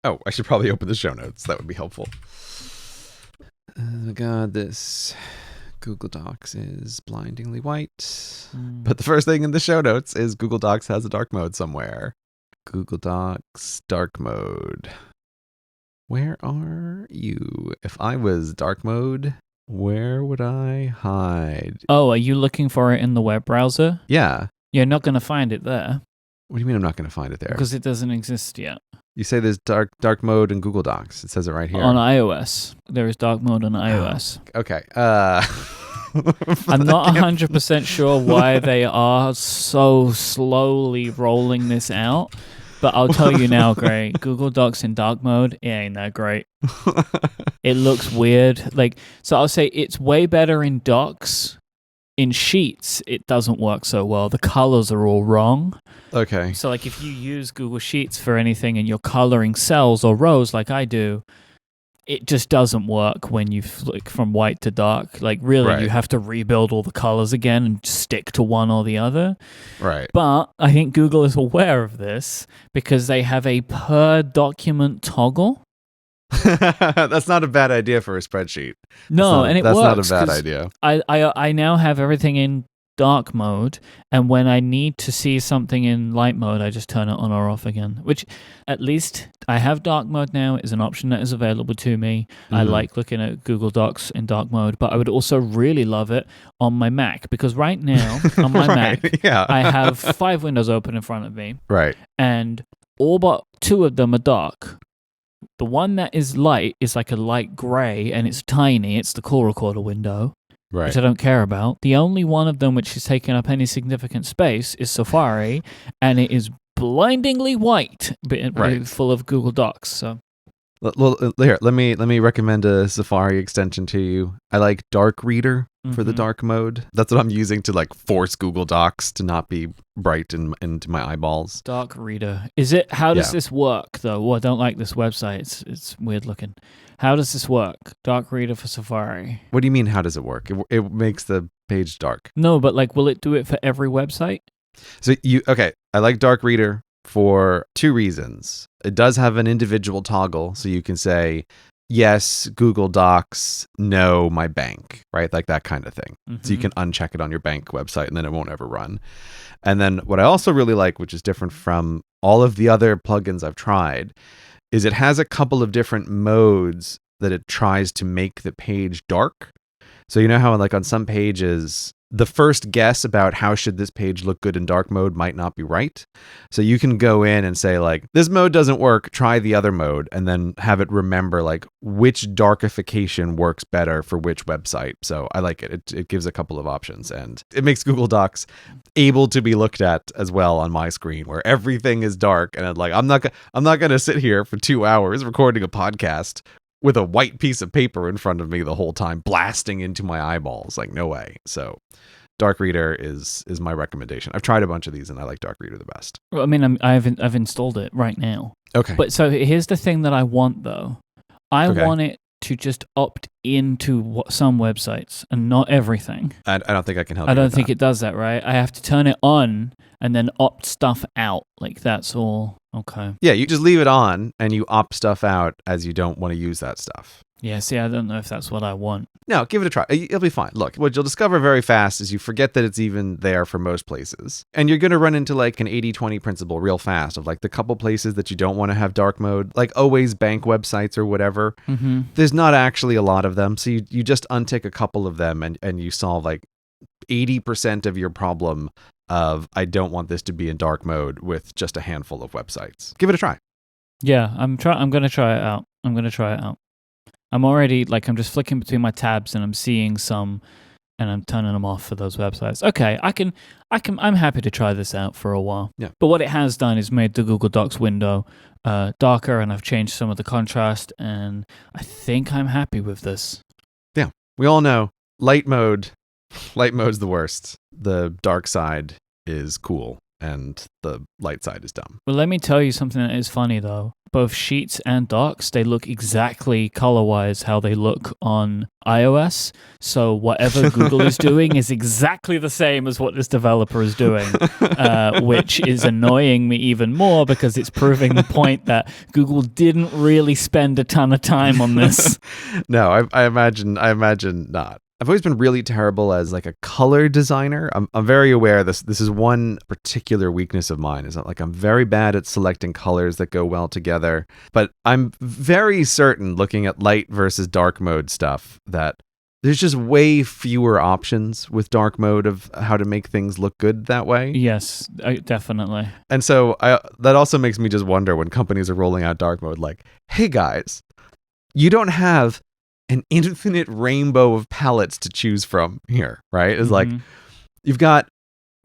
Oh, I should probably open the show notes. That would be helpful. Oh God, this Google Docs is blindingly white. But the first thing in the show notes is Google Docs has a dark mode somewhere. Google Docs dark mode. Where are you? If I was dark mode, where would I hide? Oh, are you looking for it in the web browser? Yeah. You're not going to find it there. What do you mean I'm not going to find it there? Because it doesn't exist yet. You say there's dark mode in Google Docs. It says it right here. On iOS. There is dark mode on iOS. Okay. I'm not 100% sure why they are so slowly rolling this out. But I'll tell you now, Gray, Google Docs in dark mode, it ain't that great. It looks weird. So I'll say it's way better in Docs. In Sheets, it doesn't work so well. The colors are all wrong. Okay. So if you use Google Sheets for anything and you're coloring cells or rows like I do, it just doesn't work when you flick from white to dark. You have to rebuild all the colors again and stick to one or the other. Right. But I think Google is aware of this because they have a per document toggle. That's not a bad idea for a spreadsheet. No, and it works. That's not a bad idea. I now have everything in dark mode, and when I need to see something in light mode, I just turn it on or off again, which at least I have dark mode now. Is an option that is available to me. Mm-hmm. I like looking at Google Docs in dark mode, but I would also really love it on my Mac, because right now on my Mac, I have 5 windows open in front of me. Right. And all but 2 of them are dark. The one that is light is like a light gray, and it's tiny. It's the call recorder window. Right. Which I don't care about. The only one of them which is taking up any significant space is Safari, and it is blindingly white, but full of Google Docs. So, well, here, let me recommend a Safari extension to you. I like Dark Reader for the dark mode. That's what I'm using to force Google Docs to not be bright into my eyeballs. Dark Reader. Is it? How does this work though? Well, I don't like this website. It's weird looking. How does this work? Dark Reader for Safari. What do you mean, how does it work? It makes the page dark. No, but will it do it for every website? So I like Dark Reader for 2 reasons. It does have an individual toggle, so you can say, yes, Google Docs, no, my bank, right? Like that kind of thing. Mm-hmm. So you can uncheck it on your bank website and then it won't ever run. And then what I also really like, which is different from all of the other plugins I've tried, is it has a couple of different modes that it tries to make the page dark. So you know how on some pages, the first guess about how should this page look good in dark mode might not be right. So you can go in and say this mode doesn't work, try the other mode, and then have it remember which darkification works better for which website. So I like it. It gives a couple of options, and it makes Google Docs able to be looked at as well on my screen where everything is dark. And I'm not going to sit here for 2 hours recording a podcast with a white piece of paper in front of me the whole time, blasting into my eyeballs. No way. So Dark Reader is my recommendation. I've tried a bunch of these and I like Dark Reader the best. Well, I mean, I've installed it right now. Okay. But so here's the thing that I want though. I want it to just opt into some websites and not everything. I don't think I can help you. I don't think it does that, right? I have to turn it on and then opt stuff out. That's all. Okay. Yeah, you just leave it on and you opt stuff out as you don't want to use that stuff. Yeah, see, I don't know if that's what I want. No, give it a try. It'll be fine. Look, what you'll discover very fast is you forget that it's even there for most places. And you're going to run into an 80-20 principle real fast of the couple places that you don't want to have dark mode, always bank websites or whatever. Mm-hmm. There's not actually a lot of them. So you just untick a couple of them and you solve 80% of your problem of I don't want this to be in dark mode with just a handful of websites. Give it a try. Yeah, I'm going to try it out. I'm already I'm just flicking between my tabs and I'm seeing some and I'm turning them off for those websites. Okay, I'm happy to try this out for a while. Yeah. But what it has done is made the Google Docs window darker, and I've changed some of the contrast, and I think I'm happy with this. Yeah. We all know light mode's the worst. The dark side is cool and the light side is dumb. Well, let me tell you something that is funny though. both Sheets and Docs, they look exactly color-wise how they look on iOS. So whatever Google is doing is exactly the same as what this developer is doing, which is annoying me even more because it's proving the point that Google didn't really spend a ton of time on this. No, I imagine not. I've always been really terrible as like a color designer. I'm very aware this is one particular weakness of mine, is that like I'm very bad at selecting colors that go well together. But I'm very certain, looking at light versus dark mode stuff, that there's just way fewer options with dark mode of how to make things look good that way. Yes, definitely. And so that also makes me just wonder when companies are rolling out dark mode, like, hey guys, you don't have an infinite rainbow of palettes to choose from here, right? It's like you've got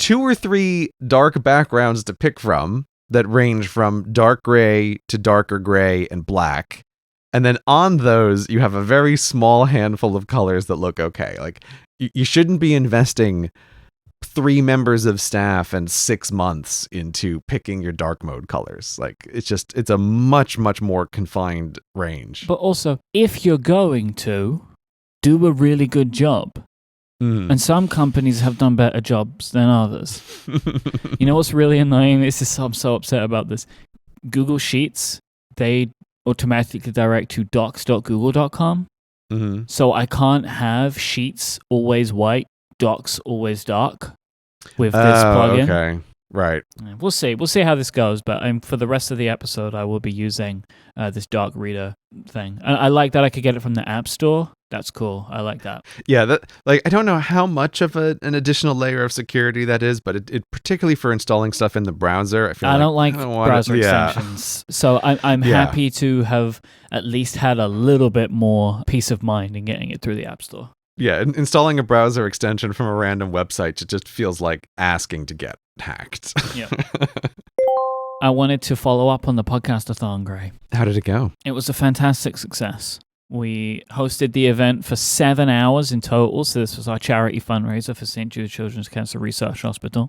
2 or 3 dark backgrounds to pick from that range from dark gray to darker gray and black. And then on those, you have a very small handful of colors that look okay. Like you shouldn't be investing 3 members of staff and 6 months into picking your dark mode colors. Like it's a much, much more confined range. But also, if you're going to do a really good job, and some companies have done better jobs than others. You know what's really annoying? I'm so upset about this. Google Sheets, they automatically direct to docs.google.com. So I can't have Sheets always white, Docs always dark with this plugin. Okay. Right. We'll see how this goes, but for the rest of the episode, I will be using this dark reader thing. I like that I could get it from the App Store. That's cool. I like that. Yeah, I don't know how much of an additional layer of security that is, but it particularly for installing stuff in the browser, I don't like browser extensions. So I'm happy to have at least had a little bit more peace of mind in getting it through the App Store. Yeah, installing a browser extension from a random website, it just feels like asking to get hacked. Yeah. I wanted to follow up on the Podcast-a-thon, Gray. How did it go? It was a fantastic success. We hosted the event for 7 hours in total. So this was our charity fundraiser for St. Jude Children's Cancer Research Hospital.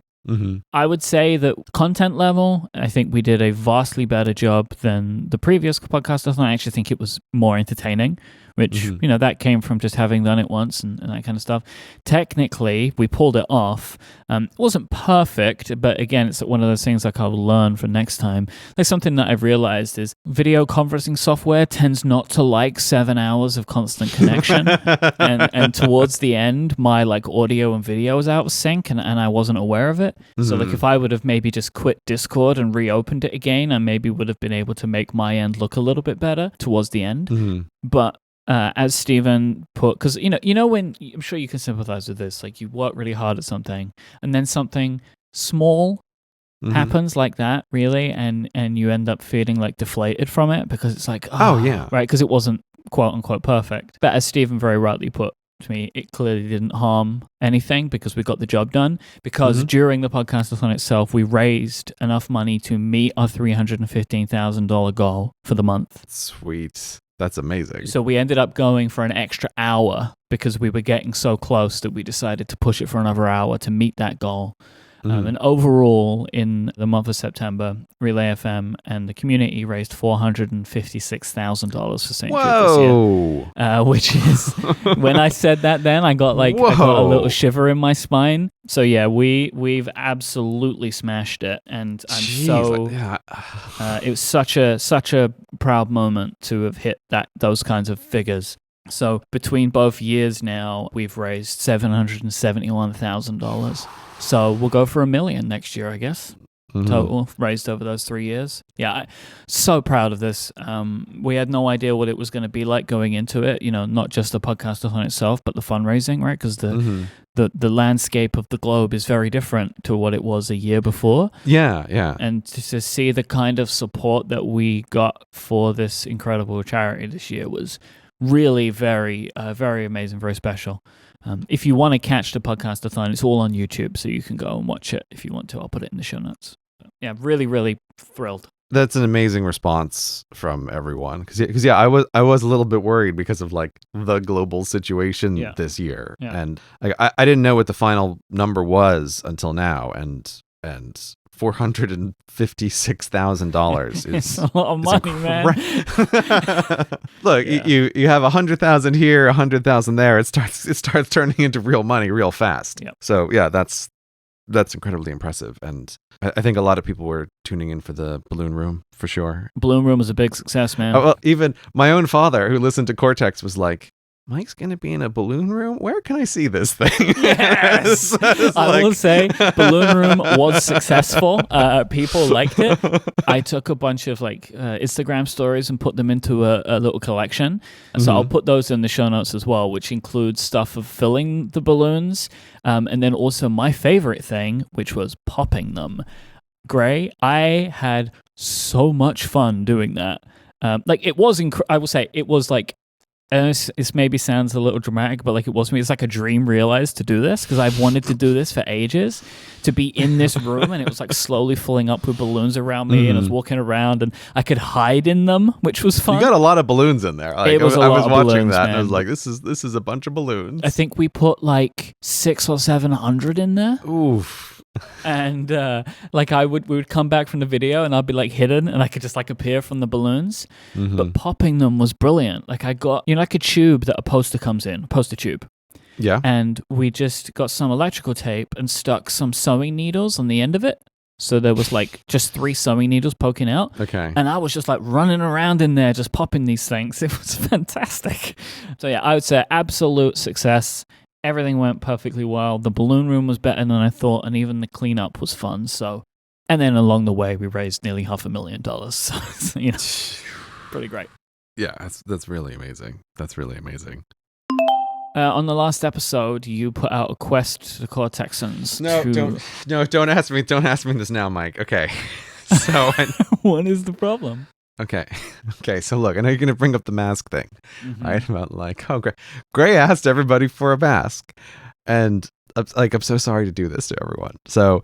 I would say that content level, I think we did a vastly better job than the previous Podcast-a-thon. I actually think it was more entertaining, which, that came from just having done it once and that kind of stuff. Technically, we pulled it off. It wasn't perfect, but again, it's one of those things like I'll learn for next time. Like something that I've realized is video conferencing software tends not to like 7 hours of constant connection. and towards the end, my like audio and video was out of sync and I wasn't aware of it. So like if I would have maybe just quit Discord and reopened it again, I maybe would have been able to make my end look a little bit better towards the end. But as Stephen put, because you know when I'm sure you can sympathize with this, like you work really hard at something and then something small happens like that, really, and you end up feeling like deflated from it because it's like, right, because it wasn't quote unquote perfect. But as Stephen very rightly put to me, it clearly didn't harm anything because we got the job done. Because during the Podcast-a-thon itself, we raised enough money to meet our $315,000 goal for the month. Sweet. That's amazing. So we ended up going for an extra hour because we were getting so close that we decided to push it for another hour to meet that goal. And overall, in the month of September, Relay FM and the community raised $456,000 for St. Jude this year. Which is, when I said that then, I got a little shiver in my spine. So yeah, we've absolutely smashed it. And it was such a proud moment to have hit those kinds of figures. So between both years now, we've raised $771,000. So we'll go for $1 million next year, I guess. Total raised over those 3 years. Yeah, so proud of this. We had no idea what it was going to be like going into it. Not just the Podcast-a-thon itself, but the fundraising, right? Because the landscape of the globe is very different to what it was a year before. Yeah. And to see the kind of support that we got for this incredible charity this year was really very, very amazing, very special. If you want to catch the Podcast-a-thon, it's all on YouTube, so you can go and watch it if you want to. I'll put it in the show notes. So, yeah, really, really thrilled. That's an amazing response from everyone. Because I was a little bit worried because of like the global situation this year, and I didn't know what the final number was until now, and $456,000 It's a lot of money, man. Look, you have 100,000 here, 100,000 there. It starts turning into real money real fast. Yep. So yeah, that's incredibly impressive, and I think a lot of people were tuning in for the Balloon Room for sure. Balloon Room was a big success, man. Oh, well, even my own father, who listened to Cortex, was like, Mike's going to be in a balloon room? Where can I see this thing? Yes! I will say, Balloon Room was successful. People liked it. I took a bunch of Instagram stories and put them into a little collection. So I'll put those in the show notes as well, which includes stuff of filling the balloons. And then also my favorite thing, which was popping them. Gray, I had so much fun doing that. It was, I will say, it was like, and this maybe sounds a little dramatic, but it was me. It's like a dream realized to do this because I've wanted to do this for ages, to be in this room, and it was slowly filling up with balloons around me, and I was walking around, and I could hide in them, which was fun. You got a lot of balloons in there. It was I was watching balloons, that, man. and I was like, "This is a bunch of balloons." I think we put 600 or 700 in there. Oof. And we would come back from the video and I'd be hidden and I could just appear from the balloons. But popping them was brilliant. I got a tube that a poster comes in, a poster tube. Yeah. And we just got some electrical tape and stuck some sewing needles on the end of it. So there was just 3 sewing needles poking out. Okay. And I was just running around in there just popping these things. It was fantastic. So yeah, I would say absolute success. Everything went perfectly well. The Balloon Room was better than I thought, and even the cleanup was fun. So, and then along the way, we raised nearly $500,000. So, pretty great. Yeah, that's really amazing. That's really amazing. On the last episode, you put out a quest to the Cortexans. Don't ask me. Don't ask me this now, Mike. Okay. So, what is the problem? Okay. So look, I know you're going to bring up the mask thing, right? About Gray asked everybody for a mask, and I'm so sorry to do this to everyone. So,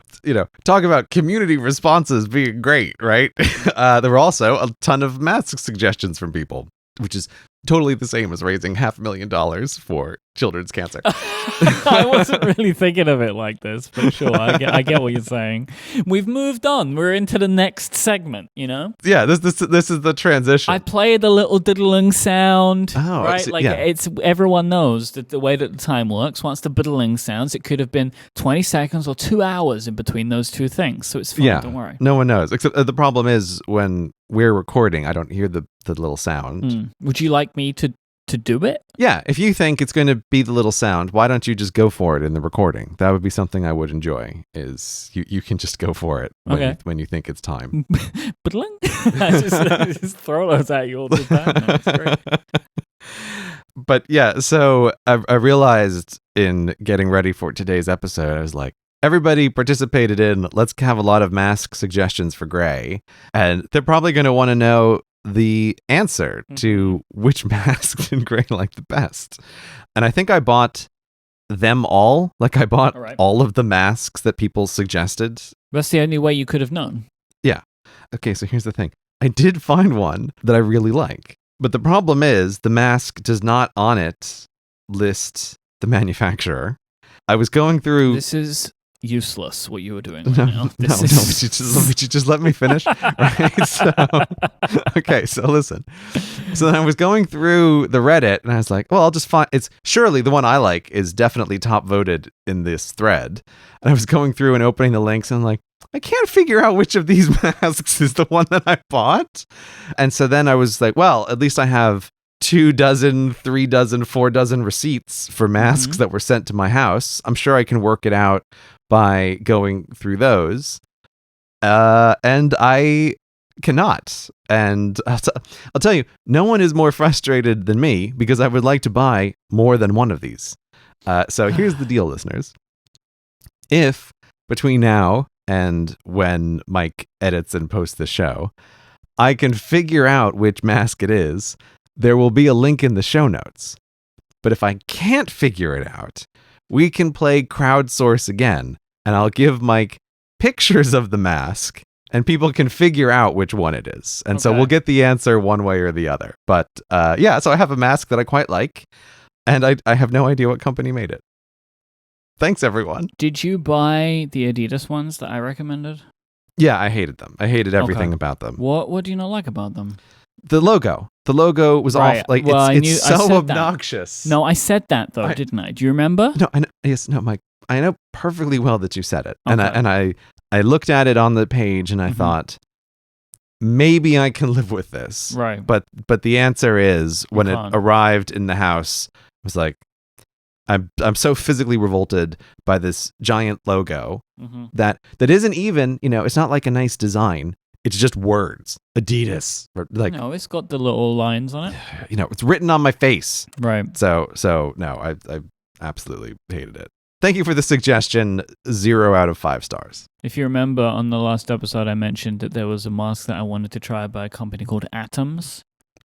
talk about community responses being great, right? There were also a ton of mask suggestions from people, which is totally the same as raising $500,000 for children's cancer. I wasn't really thinking of it like this, but sure, I get what you're saying. We've moved on. We're into the next segment, Yeah, this is the transition. I played the little diddling sound, oh, right? It's everyone knows that the way that the time works. Once the diddling sounds, it could have been 20 seconds or 2 hours in between those two things. So it's fine. Yeah, don't worry. No one knows. Except the problem is when we're recording, I don't hear the little sound. Would you like me to do it? Yeah, if you think it's going to be the little sound, why don't you just go for it in the recording? That would be something I would enjoy, is you can just go for it when you think it's time. just throw those at you all the time. That's great. But yeah, so I realized in getting ready for today's episode, I was like, everybody participated in, let's have a lot of mask suggestions for Gray, and they're probably going to want to know the answer to which mask did Gray like the best. And I think I bought them all. I bought all of the masks that people suggested. That's the only way you could have known. Yeah. Okay, so here's the thing. I did find one that I really like. But the problem is the mask does not on it list the manufacturer. I was going through... This is useless what you were doing right now. Would you just let me finish? Right. So listen. So then I was going through the Reddit and I was like, well, I'll just find, it's surely the one I like is definitely top voted in this thread. And I was going through and opening the links and I'm like, I can't figure out which of these masks is the one that I bought. And so then I was like, well, at least I have 2 dozen, 3 dozen, 4 dozen receipts for masks that were sent to my house. I'm sure I can work it out by going through those. And I cannot. And I'll tell you, no one is more frustrated than me because I would like to buy more than one of these. So here's the deal, listeners. If between now and when Myke edits and posts the show, I can figure out which mask it is, there will be a link in the show notes. But if I can't figure it out, we can play crowdsource again, and I'll give Myke pictures of the mask, and people can figure out which one it is. And so we'll get the answer one way or the other. But yeah, so I have a mask that I quite like, and I have no idea what company made it. Thanks, everyone. Did you buy the Adidas ones that I recommended? Yeah, I hated them. I hated everything Okay. about them. What do you not like about them? The logo. The logo was Right. off. Like, Well, I it's said so that. obnoxious. No, I said that though, didn't I? Do you remember? No, I know, yes, no, Mike. I know perfectly well that you said it, and Okay. I looked at it on the page and I thought, maybe I can live with this. Right. But the answer is when it can't. arrived in the house, I was like, I'm so physically revolted by this giant logo that isn't even, it's not like a nice design. It's just words. Adidas. Or like, No, it's got the little lines on it. It's written on my face. Right. So no, I absolutely hated it. Thank you for the suggestion. 0 out of 5 stars. If you remember on the last episode, I mentioned that there was a mask that I wanted to try by a company called Atoms.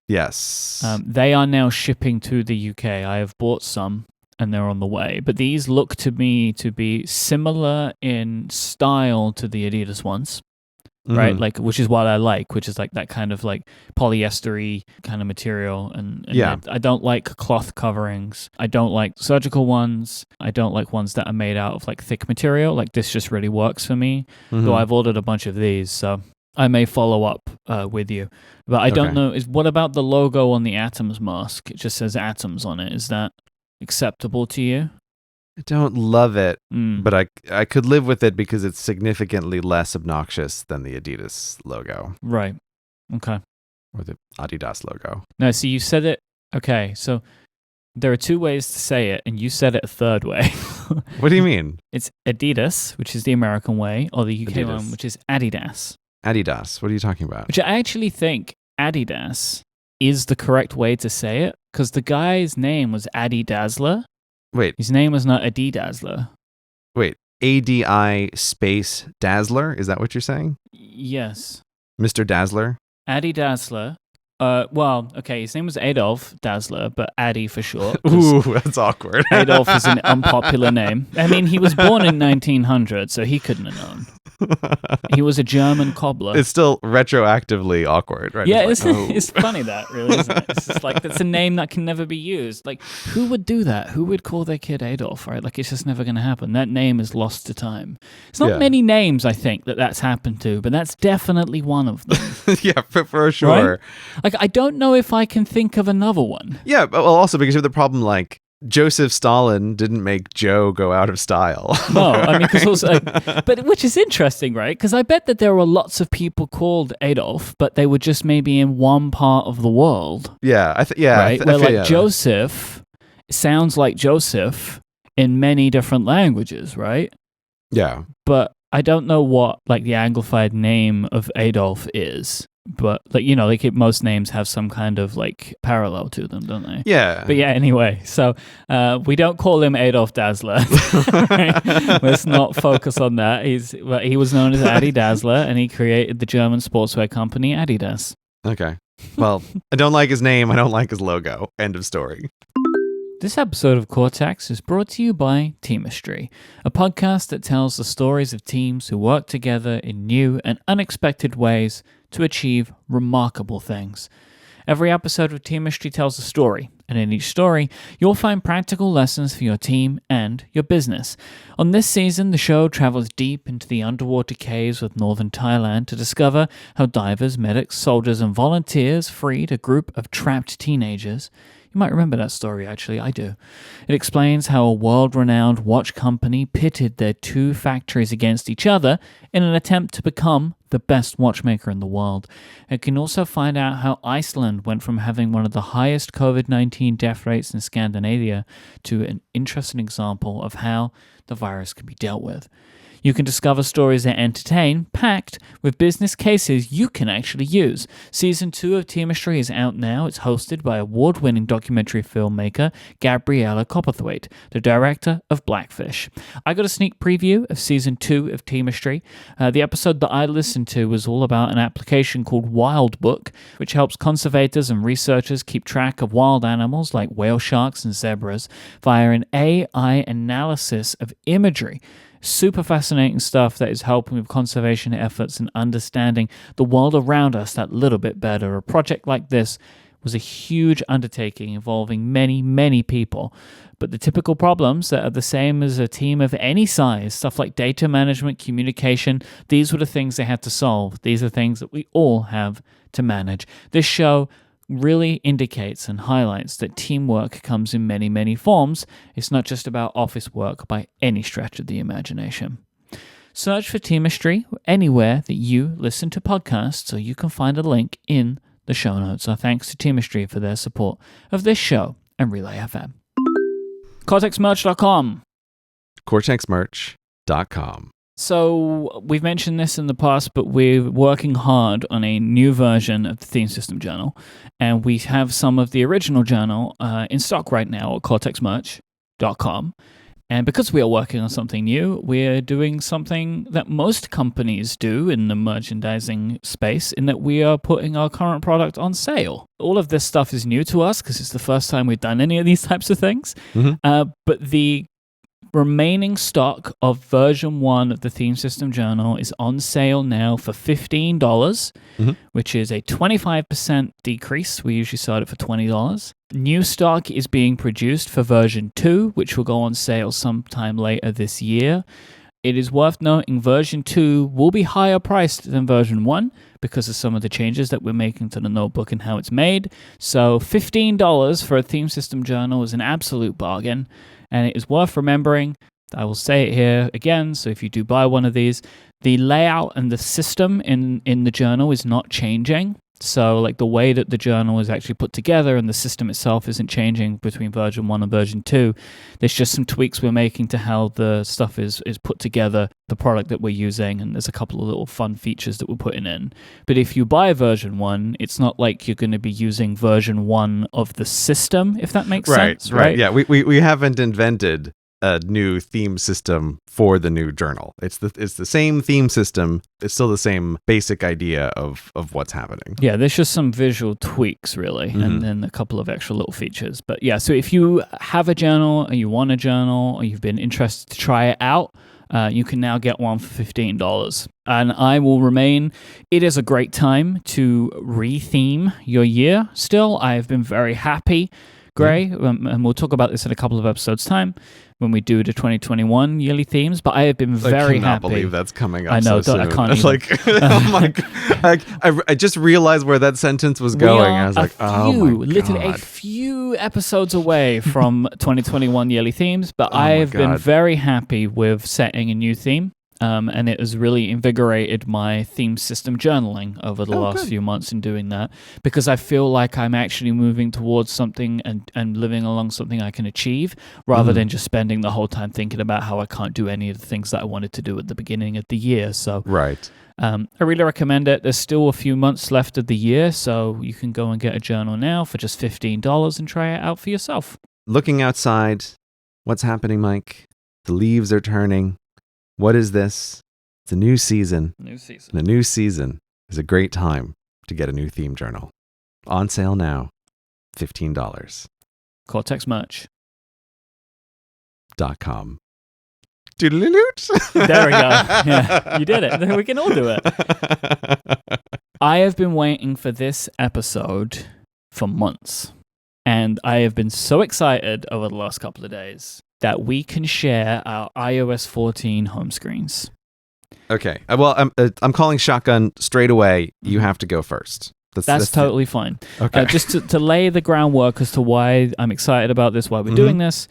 Yes. They are now shipping to the UK. I have bought some and they're on the way. But these look to me to be similar in style to the Adidas ones. Right, like, which is what I like, which is like that kind of like polyestery kind of material, and I don't like cloth coverings. I don't like surgical ones. I don't like ones that are made out of like thick material. Like this just really works for me. Though I've ordered a bunch of these, so I may follow up with you. But I don't know. What about the logo on the Atoms mask? It just says Atoms on it. Is that acceptable to you? I don't love it, but I could live with it because it's significantly less obnoxious than the Adidas logo. Right. Okay. Or the Adidas logo. No, so you said it. Okay, so there are 2 ways to say it, and you said it a third way. What do you mean? It's Adidas, which is the American way, or the UK Adidas. one, which is Adidas. Adidas. What are you talking about? Which I actually think Adidas is the correct way to say it, because the guy's name was Adi Dazzler. Wait. His name was not Adi Dazzler. Wait. ADI space Dazzler? Is that what you're saying? Yes. Mr. Dazzler? Adi Dazzler. Well, okay, his name was Adolf Dazzler, but Adi for short. Ooh, that's awkward. Adolf is an unpopular name. I mean, he was born in 1900, so he couldn't have known. He was a German cobbler. It's still retroactively awkward, right? Yeah, it's funny that, really, isn't it? It's just like, that's a name that can never be used. Like, who would do that? Who would call their kid Adolf, right? Like, it's just never going to happen. That name is lost to time. It's not many names, I think, that's happened to, but that's definitely one of them. Yeah, for sure. Right? Like, I don't know if I can think of another one. Yeah, well, also because you have the problem, like, Joseph Stalin didn't make Joe go out of style. No, I mean, because also, but which is interesting, right? Because I bet that there were lots of people called Adolf, but they were just maybe in one part of the world. Yeah, right. Where like Joseph sounds like Joseph in many different languages, right? Yeah, but I don't know what like the Anglified name of Adolf is. But like like most names have some kind of like parallel to them, don't they? Yeah. But yeah, anyway, so we don't call him Adolf Dazzler. Let's not focus on that. He was known as Adi Dazzler, and he created the German sportswear company Adidas. Okay. Well, I don't like his name. I don't like his logo. End of story. This episode of Cortex is brought to you by Teamistry, a podcast that tells the stories of teams who work together in new and unexpected ways to achieve remarkable things. Every episode of Teamistry tells a story, and in each story, you'll find practical lessons for your team and your business. On this season, the show travels deep into the underwater caves of northern Thailand to discover how divers, medics, soldiers, and volunteers freed a group of trapped teenagers. You might remember that story, actually. I do. It explains how a world-renowned watch company pitted their 2 factories against each other in an attempt to become the best watchmaker in the world. It can also find out how Iceland went from having one of the highest COVID-19 death rates in Scandinavia to an interesting example of how the virus can be dealt with. You can discover stories that entertain, packed with business cases you can actually use. Season 2 of Teamistry is out now. It's hosted by award-winning documentary filmmaker Gabriella Copperthwaite, the director of Blackfish. I got a sneak preview of Season 2 of Teamistry. The episode that I listened to was all about an application called Wildbook, which helps conservators and researchers keep track of wild animals like whale sharks and zebras via an AI analysis of imagery. Super fascinating stuff that is helping with conservation efforts and understanding the world around us that little bit better. A project like this was a huge undertaking involving many, many people. But the typical problems that are the same as a team of any size, stuff like data management, communication, these were the things they had to solve. These are things that we all have to manage. This show really indicates and highlights that teamwork comes in many, many forms. It's not just about office work by any stretch of the imagination. Search for Teamistry anywhere that you listen to podcasts, so you can find a link in the show notes. Our thanks to Teamistry for their support of this show and Relay FM. CortexMerch.com. CortexMerch.com. So we've mentioned this in the past, but we're working hard on a new version of the Theme System Journal, and we have some of the original journal in stock right now at CortexMerch.com. And because we are working on something new, we're doing something that most companies do in the merchandising space, in that we are putting our current product on sale. All of this stuff is new to us because it's the first time we've done any of these types of things. But the remaining stock of version 1 of the Theme System Journal is on sale now for $15, which is a 25% decrease. We usually sell it for $20. New stock is being produced for version 2, which will go on sale sometime later this year. It is worth noting version 2 will be higher priced than version 1 because of some of the changes that we're making to the notebook and how it's made. So $15 for a Theme System Journal is an absolute bargain. And it is worth remembering, I will say it here again, so if you do buy one of these, the layout and the system in the journal is not changing. So like the way that the journal is actually put together and the system itself isn't changing between version 1 and version 2. There's just some tweaks we're making to how the stuff is put together, the product that we're using, and there's a couple of little fun features that we're putting in. But if you buy version 1, it's not like you're going to be using version 1 of the system, if that makes sense. Right. Yeah, we haven't invented a new theme system for the new journal. It's the same theme system. It's still the same basic idea of what's happening. Yeah, there's just some visual tweaks, really, and then a couple of extra little features. But yeah, so if you have a journal, or you want a journal, or you've been interested to try it out, you can now get one for $15. And I will remain. It is a great time to re-theme your year still. I have been very happy, Gray, and we'll talk about this in a couple of episodes' time when we do the 2021 yearly themes, but I have been very happy. I cannot believe that's coming up. I know, so soon. I can't even. Like, oh my God. I just realized where that sentence was going. I was like, oh my God. Literally a few episodes away from 2021 yearly themes, but I have been very happy with setting a new theme. And it has really invigorated my theme system journaling over the last few months in doing that, because I feel like I'm actually moving towards something and living along something I can achieve, rather than just spending the whole time thinking about how I can't do any of the things that I wanted to do at the beginning of the year. So I really recommend it. There's still a few months left of the year, so you can go and get a journal now for just $15 and try it out for yourself. Looking outside, what's happening, Myke? The leaves are turning. What is this? It's a new season. And a new season is a great time to get a new theme journal. On sale now, $15. CortexMerch.com. Doodle-loot. There we go. Yeah, you did it. We can all do it. I have been waiting for this episode for months. And I have been so excited over the last couple of days that we can share our iOS 14 home screens. Okay. Well, I'm calling shotgun straight away. You have to go first. That's totally fine. Okay. Just to lay the groundwork as to why I'm excited about this, why we're doing this.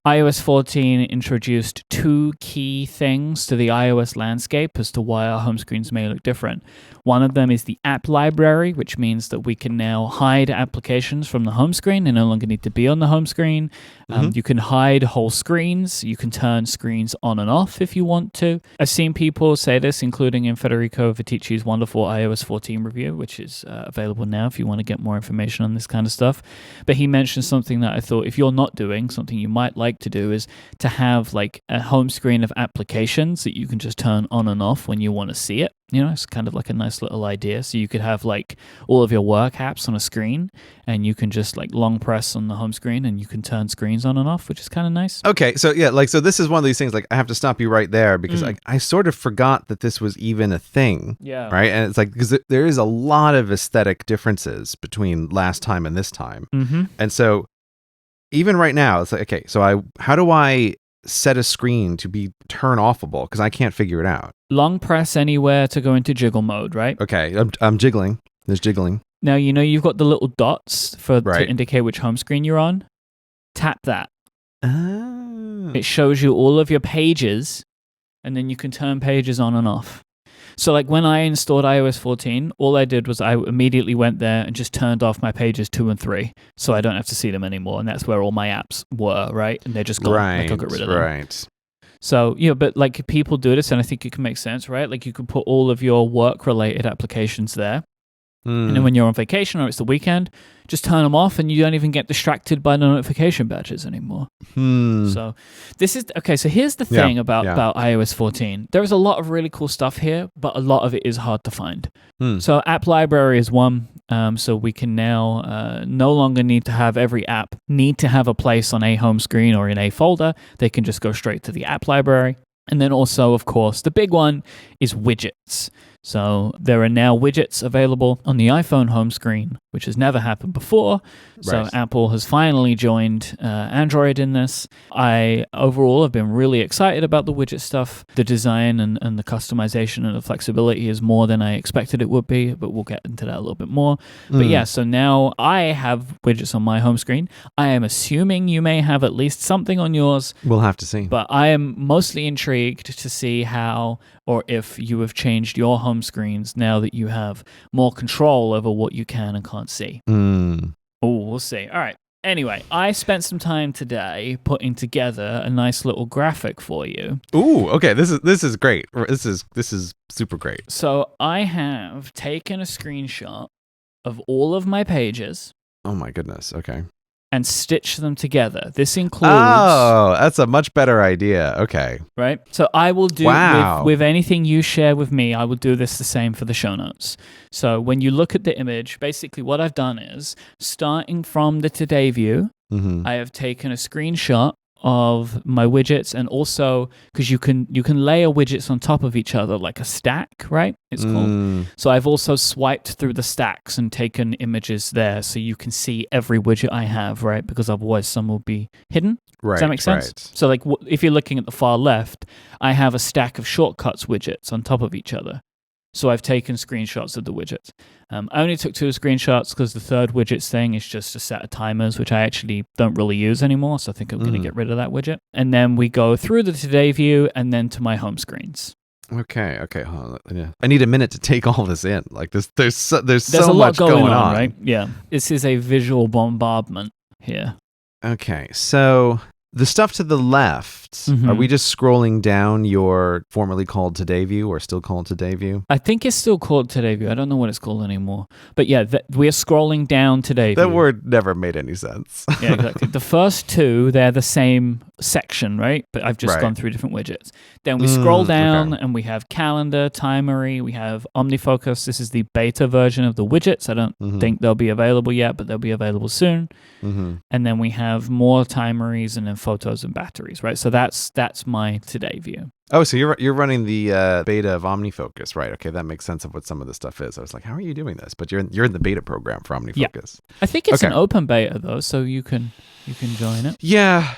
iOS 14 introduced two key things to the iOS landscape as to why our home screens may look different. One of them is the app library, which means that we can now hide applications from the home screen. They no longer need to be on the home screen. You can hide whole screens. You can turn screens on and off if you want to. I've seen people say this, including in Federico Vitici's wonderful iOS 14 review, which is available now if you want to get more information on this kind of stuff. But he mentioned something that I thought, if you're not doing, something you might like like to do is to have like a home screen of applications that you can just turn on and off when you want to see it. It's kind of like a nice little idea. So you could have like all of your work apps on a screen, and you can just like long press on the home screen and you can turn screens on and off, which is kind of nice. Okay, so yeah, like, so this is one of these things, like, I have to stop you right there because I sort of forgot that this was even a thing. Yeah. Right? And it's like, because there is a lot of aesthetic differences between last time and this time. Mm-hmm. And so even right now, it's like, okay, so how do I set a screen to be turn offable? Because I can't figure it out. Long press anywhere to go into jiggle mode, right? Okay, I'm jiggling. There's jiggling. Now, you've got the little dots to Right. indicate which home screen you're on. Tap that. Oh. It shows you all of your pages, and then you can turn pages on and off. So like when I installed iOS 14, all I did was I immediately went there and just turned off my pages 2 and 3, so I don't have to see them anymore. And that's where all my apps were, right? And they're just gone. Right, I took rid of them. right. So, but like people do this, and I think it can make sense, right? Like you can put all of your work-related applications there. And then when you're on vacation or it's the weekend, just turn them off and you don't even get distracted by the notification badges anymore. So this is, okay, so here's the thing about iOS 14. There is a lot of really cool stuff here, but a lot of it is hard to find. So app library is one. So we can now no longer need to have every app need to have a place on a home screen or in a folder. They can just go straight to the app library. And then also, of course, the big one is widgets. So there are now widgets available on the iPhone home screen, which has never happened before. So Right. Apple has finally joined Android in this. I overall have been really excited about the widget stuff. The design and the customization and the flexibility is more than I expected it would be, but we'll get into that a little bit more. But yeah, so now I have widgets on my home screen. I am assuming you may have at least something on yours. We'll have to see. But I am mostly intrigued to see how, or if you have changed your home screens now that you have more control over what you can and can't see. Oh, we'll see. All right. Anyway, I spent some time today putting together a nice little graphic for you. Ooh, okay. This is great. This is super great. So I have taken a screenshot of all of my pages. Oh my goodness. Okay. And stitch them together. This includes... Oh, that's a much better idea. Okay. Right? So I will do, Wow. with anything you share with me, I will do this the same for the show notes. So when you look at the image, basically what I've done is, starting from the Today view, I have taken a screenshot of my widgets, and also because you can layer widgets on top of each other like a stack, right? It's called. So I've also swiped through the stacks and taken images there, so you can see every widget I have, right? Because otherwise some will be hidden. Right. Does that make sense? Right. So like if you're looking at the far left, I have a stack of shortcuts widgets on top of each other. So I've taken screenshots of the widgets. I only took 2 screenshots because the third widgets thing is just a set of timers, which I actually don't really use anymore. So I think I'm going to get rid of that widget. And then we go through the Today view and then to my home screens. Okay. Hold on. Yeah. I need a minute to take all this in. Like there's so a lot much going on, right? Yeah. This is a visual bombardment here. Okay. So the stuff to the left, are we just scrolling down your formerly called Today view or still called Today view? I think it's still called Today view. I don't know what it's called anymore. But yeah, we're scrolling down Today view. That word never made any sense. Yeah, exactly. The first 2, they're the same section, right? But I've just gone through different widgets. Then we scroll down and we have calendar, timery, we have OmniFocus. This is the beta version of the widgets. I don't think they'll be available yet, but they'll be available soon. And then we have more timeries and then photos and batteries, right? So that's my Today view. Oh, so you're running the beta of OmniFocus, right? Okay, that makes sense of what some of this stuff is. I was like, how are you doing this? But you're in the beta program for OmniFocus. Yeah. I think it's an open beta though, so you can join it. Yeah.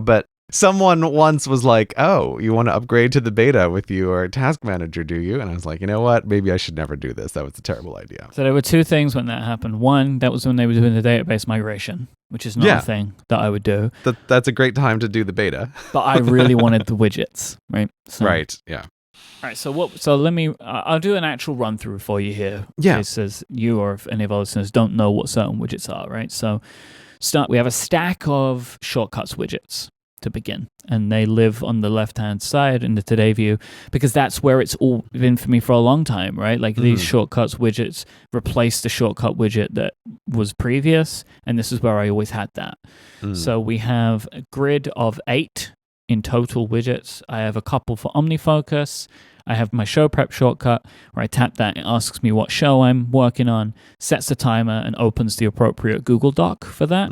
But someone once was like, "Oh, you want to upgrade to the beta with your task manager, do you?" And I was like, "You know what? Maybe I should never do this. That was a terrible idea." So there were 2 things when that happened. One, that was when they were doing the database migration, which is not a thing that I would do. That's a great time to do the beta. But I really wanted the widgets, right? So, right. Yeah. All right. So let me. I'll do an actual run through for you here. Yeah. In case as you or if any of our listeners don't know what certain widgets are, right? So we have a stack of shortcuts widgets. to begin. And they live on the left-hand side in the Today view because that's where it's all been for me for a long time, right? Like these shortcuts widgets replace the shortcut widget that was previous, and this is where I always had that. So we have a grid of 8 in total widgets. I have a couple for OmniFocus. I have my show prep shortcut where I tap that, it asks me what show I'm working on, sets the timer, and opens the appropriate Google Doc for that.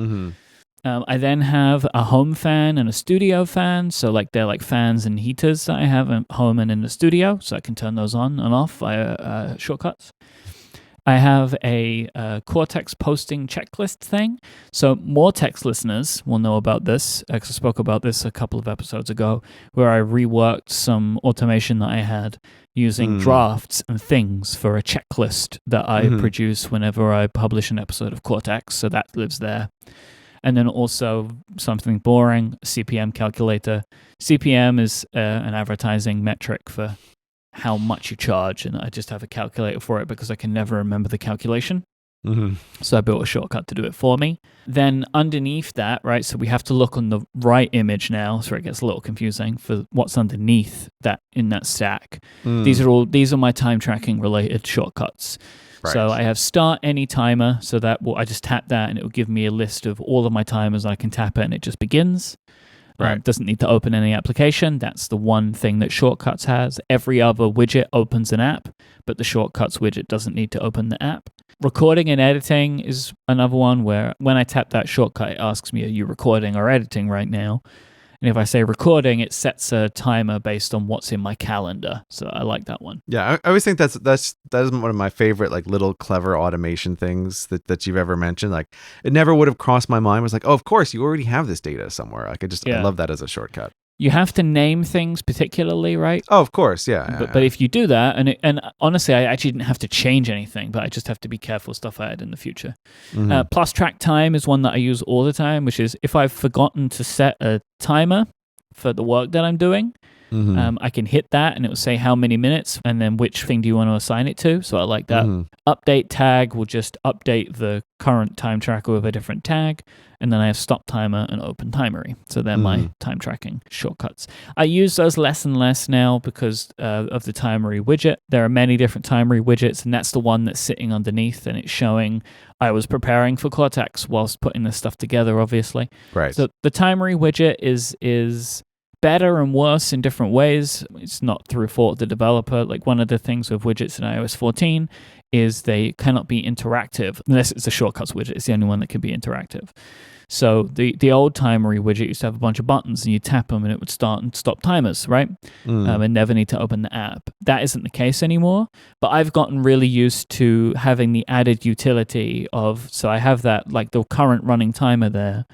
I then have a home fan and a studio fan. So like they're like fans and heaters that I have at home and in the studio. So I can turn those on and off via shortcuts. I have a Cortex posting checklist thing. So more text listeners will know about this. I spoke about this a couple of episodes ago where I reworked some automation that I had using drafts and things for a checklist that I produce whenever I publish an episode of Cortex. So that lives there. And then also something boring, CPM calculator. CPM is an advertising metric for how much you charge, and I just have a calculator for it because I can never remember the calculation. So I built a shortcut to do it for me. Then underneath that, right, so we have to look on the right image now, so it gets a little confusing for what's underneath that in that stack. These are my time tracking related shortcuts. Right. So I have start any timer, so that I just tap that and it will give me a list of all of my timers. I can tap it and it just begins. Right. Doesn't need to open any application. That's the one thing that Shortcuts has. Every other widget opens an app, but the Shortcuts widget doesn't need to open the app. Recording and editing is another one where when I tap that shortcut, it asks me, are you recording or editing right now? And if I say recording, it sets a timer based on what's in my calendar. So I like that one. Yeah, I always think that is one of my favorite like little clever automation things that you've ever mentioned. Like it never would have crossed my mind. It was like, oh, of course, you already have this data somewhere. Like I love that as a shortcut. You have to name things particularly, right? Oh, of course, yeah. But if you do that, and honestly, I actually didn't have to change anything, but I just have to be careful stuff I add in the future. Plus track time is one that I use all the time, which is if I've forgotten to set a timer for the work that I'm doing, I can hit that and it will say how many minutes and then which thing do you want to assign it to. So I like that. Update tag will just update the current time tracker with a different tag. And then I have stop timer and open timery. So they're my time tracking shortcuts. I use those less and less now because of the timery widget. There are many different timery widgets, and that's the one that's sitting underneath, and it's showing I was preparing for Cortex whilst putting this stuff together, obviously. Right. So the timery widget is better and worse in different ways. It's not through fault of the developer. Like one of the things with widgets in iOS 14 is they cannot be interactive unless it's a shortcuts widget. It's the only one that can be interactive. So the old timery widget used to have a bunch of buttons and you tap them and it would start and stop timers, right? And never need to open the app. That isn't the case anymore, but I've gotten really used to having the added utility of, so I have that like the current running timer there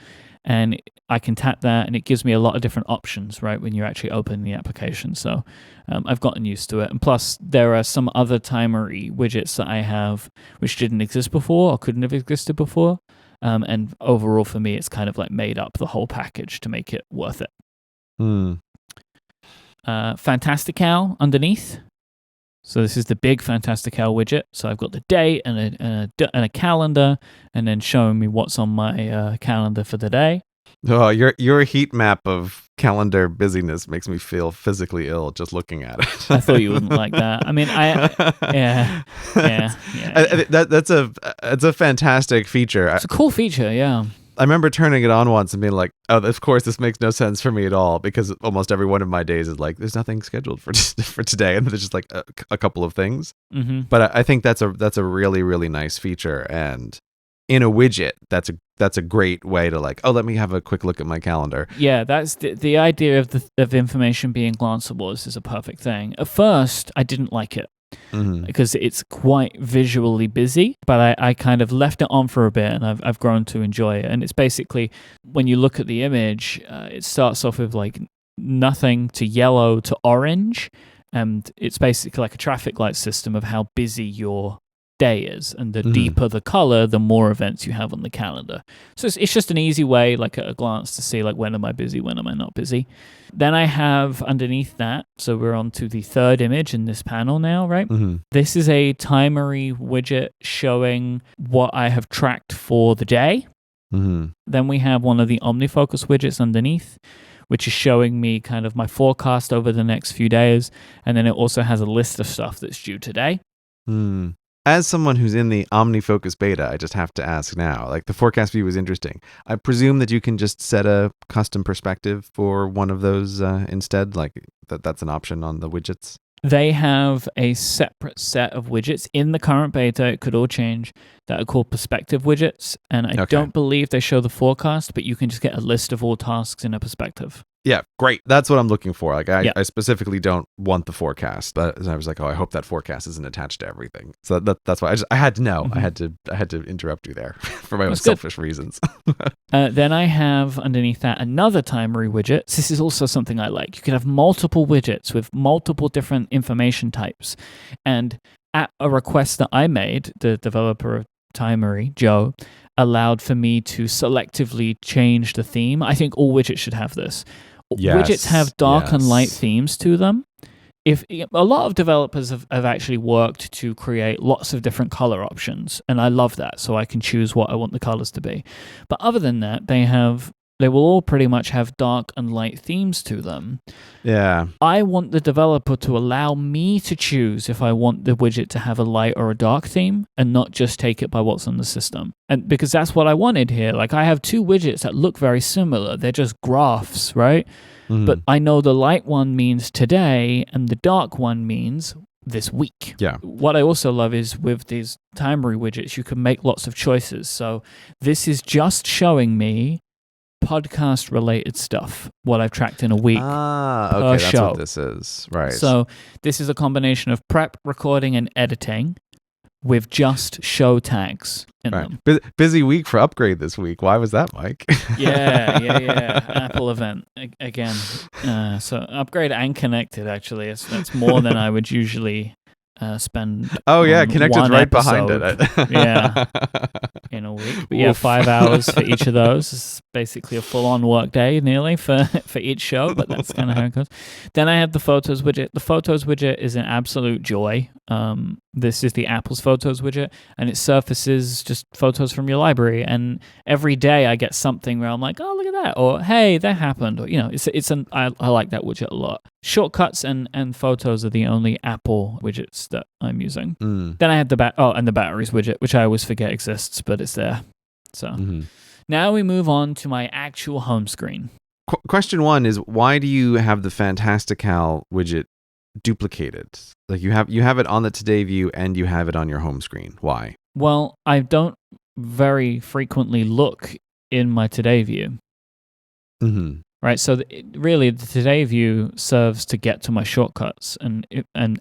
and I can tap that and it gives me a lot of different options, right, when you're actually opening the application. So I've gotten used to it. And plus, there are some other timery widgets that I have which didn't exist before or couldn't have existed before. And overall, for me, it's kind of like made up the whole package to make it worth it. Fantastical underneath. So this is the big Fantastical widget. So I've got the date and a calendar, and then showing me what's on my calendar for the day. Oh, your heat map of calendar busyness makes me feel physically ill just looking at it. I thought you wouldn't like that. I mean, yeah. That's a fantastic feature. It's a cool feature, yeah. I remember turning it on once and being like, oh, of course, this makes no sense for me at all, because almost every one of my days is like, there's nothing scheduled for today, and there's just like a couple of things. But I think that's a really, really nice feature, and in a widget, that's a great way to like, oh, let me have a quick look at my calendar. Yeah, that's the idea of information being glanceable is a perfect thing. At first, I didn't like it. Because it's quite visually busy, but I kind of left it on for a bit and I've grown to enjoy it. And it's basically, when you look at the image, it starts off with like nothing to yellow to orange, and it's basically like a traffic light system of how busy your day is, and the deeper the color, the more events you have on the calendar. So it's just an easy way, like at a glance, to see like when am I busy, when am I not busy. Then I have underneath that, so we're on to the third image in this panel now, right? This is a timery widget showing what I have tracked for the day. Then we have one of the OmniFocus widgets underneath, which is showing me kind of my forecast over the next few days. And then it also has a list of stuff that's due today. As someone who's in the OmniFocus beta, I just have to ask now, like the forecast view was interesting. I presume that you can just set a custom perspective for one of those instead, like that's an option on the widgets. They have a separate set of widgets in the current beta. It could all change, that are called perspective widgets. And I don't believe they show the forecast, but you can just get a list of all tasks in a perspective. Yeah, great. That's what I'm looking for. Like I specifically don't want the forecast, but I was like, oh, I hope that forecast isn't attached to everything. So that's why I had to know. I had to interrupt you there for my own selfish reasons. Then I have underneath that another timery widget. This is also something I like. You can have multiple widgets with multiple different information types. And at a request that I made, the developer of Timery, Joe, allowed for me to selectively change the theme. I think all widgets should have this. Widgets have dark and light themes to them. If a lot of developers have actually worked to create lots of different color options, and I love that, so I can choose what I want the colors to be. But other than that, they will all pretty much have dark and light themes to them. Yeah. I want the developer to allow me to choose if I want the widget to have a light or a dark theme and not just take it by what's on the system. And because that's what I wanted here. Like I have two widgets that look very similar. They're just graphs, right? But I know the light one means today and the dark one means this week. Yeah. What I also love is with these timery widgets, you can make lots of choices. So this is just showing me podcast related stuff, what I've tracked in a week. Okay, that's show. what this is. Right. So this is a combination of prep, recording, and editing with just show tags in them. Busy week for upgrade this week. Why was that, Myke? Yeah. Apple event again. So upgrade and connected, actually. That's more than I would usually spend. Oh yeah, connected's right behind it. Yeah, in a week. But 5 hours for each of those. It's basically a full-on work day, nearly for each show. But that's kind of how it goes. Then I have the photos widget. The photos widget is an absolute joy. This is the Apple's Photos widget, and it surfaces just photos from your library. And every day I get something where I'm like, oh, look at that, or hey, that happened, or I like that widget a lot. Shortcuts and photos are the only Apple widgets that I'm using. Then I had the batteries widget, which I always forget exists, but it's there. So now we move on to my actual home screen. Question one is, why do you have the Fantastical widget duplicated? Like you have it on the Today view and you have it on your home screen. Why? Well, I don't very frequently look in my Today view. Right, so really the Today view serves to get to my shortcuts and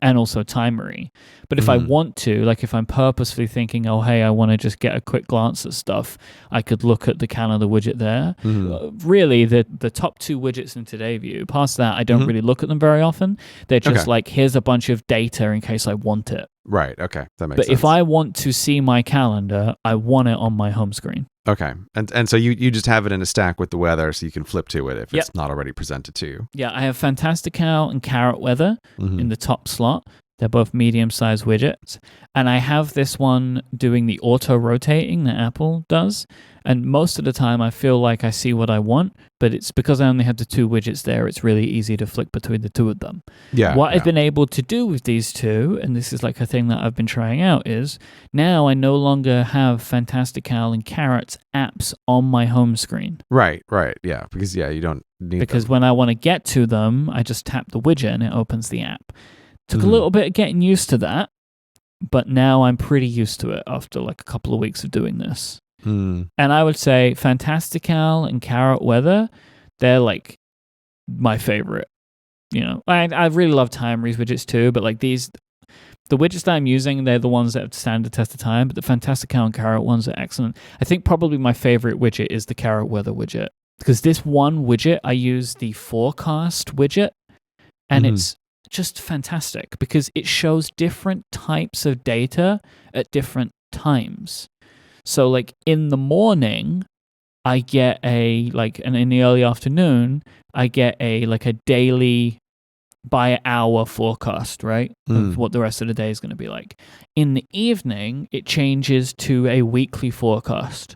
also Timery. But if I want to, like if I'm purposefully thinking, oh hey, I want to just get a quick glance at stuff, I could look at the calendar widget there. Really, the top two widgets in Today view, past that, I don't really look at them very often. They're just like, here's a bunch of data in case I want it. Right, okay, that makes sense. But if I want to see my calendar, I want it on my home screen. Okay, and so you just have it in a stack with the weather so you can flip to it if it's not already presented to you. Yeah, I have Fantastical and Carrot Weather in the top slot. They're both medium-sized widgets. And I have this one doing the auto-rotating that Apple does. And most of the time, I feel like I see what I want, but it's because I only have the two widgets there, it's really easy to flick between the two of them. What I've been able to do with these two, and this is like a thing that I've been trying out, is now I no longer have Fantastical and Carrot's apps on my home screen. Right, yeah. Because, you don't need Because them. when I want to get to them, I just tap the widget and it opens the app. Took a little bit of getting used to that, but now I'm pretty used to it after like a couple of weeks of doing this. And I would say Fantastical and Carrot Weather, they're like my favorite. You know, I really love Timery's widgets too, but like the widgets that I'm using, they're the ones that have stand the test of time, but the Fantastical and Carrot ones are excellent. I think probably my favorite widget is the Carrot Weather widget, because this one widget, I use the forecast widget, and it's just fantastic because it shows different types of data at different times. So like in the morning, I get and in the early afternoon, I get a daily by hour forecast, right? Of what the rest of the day is going to be like. In the evening, it changes to a weekly forecast.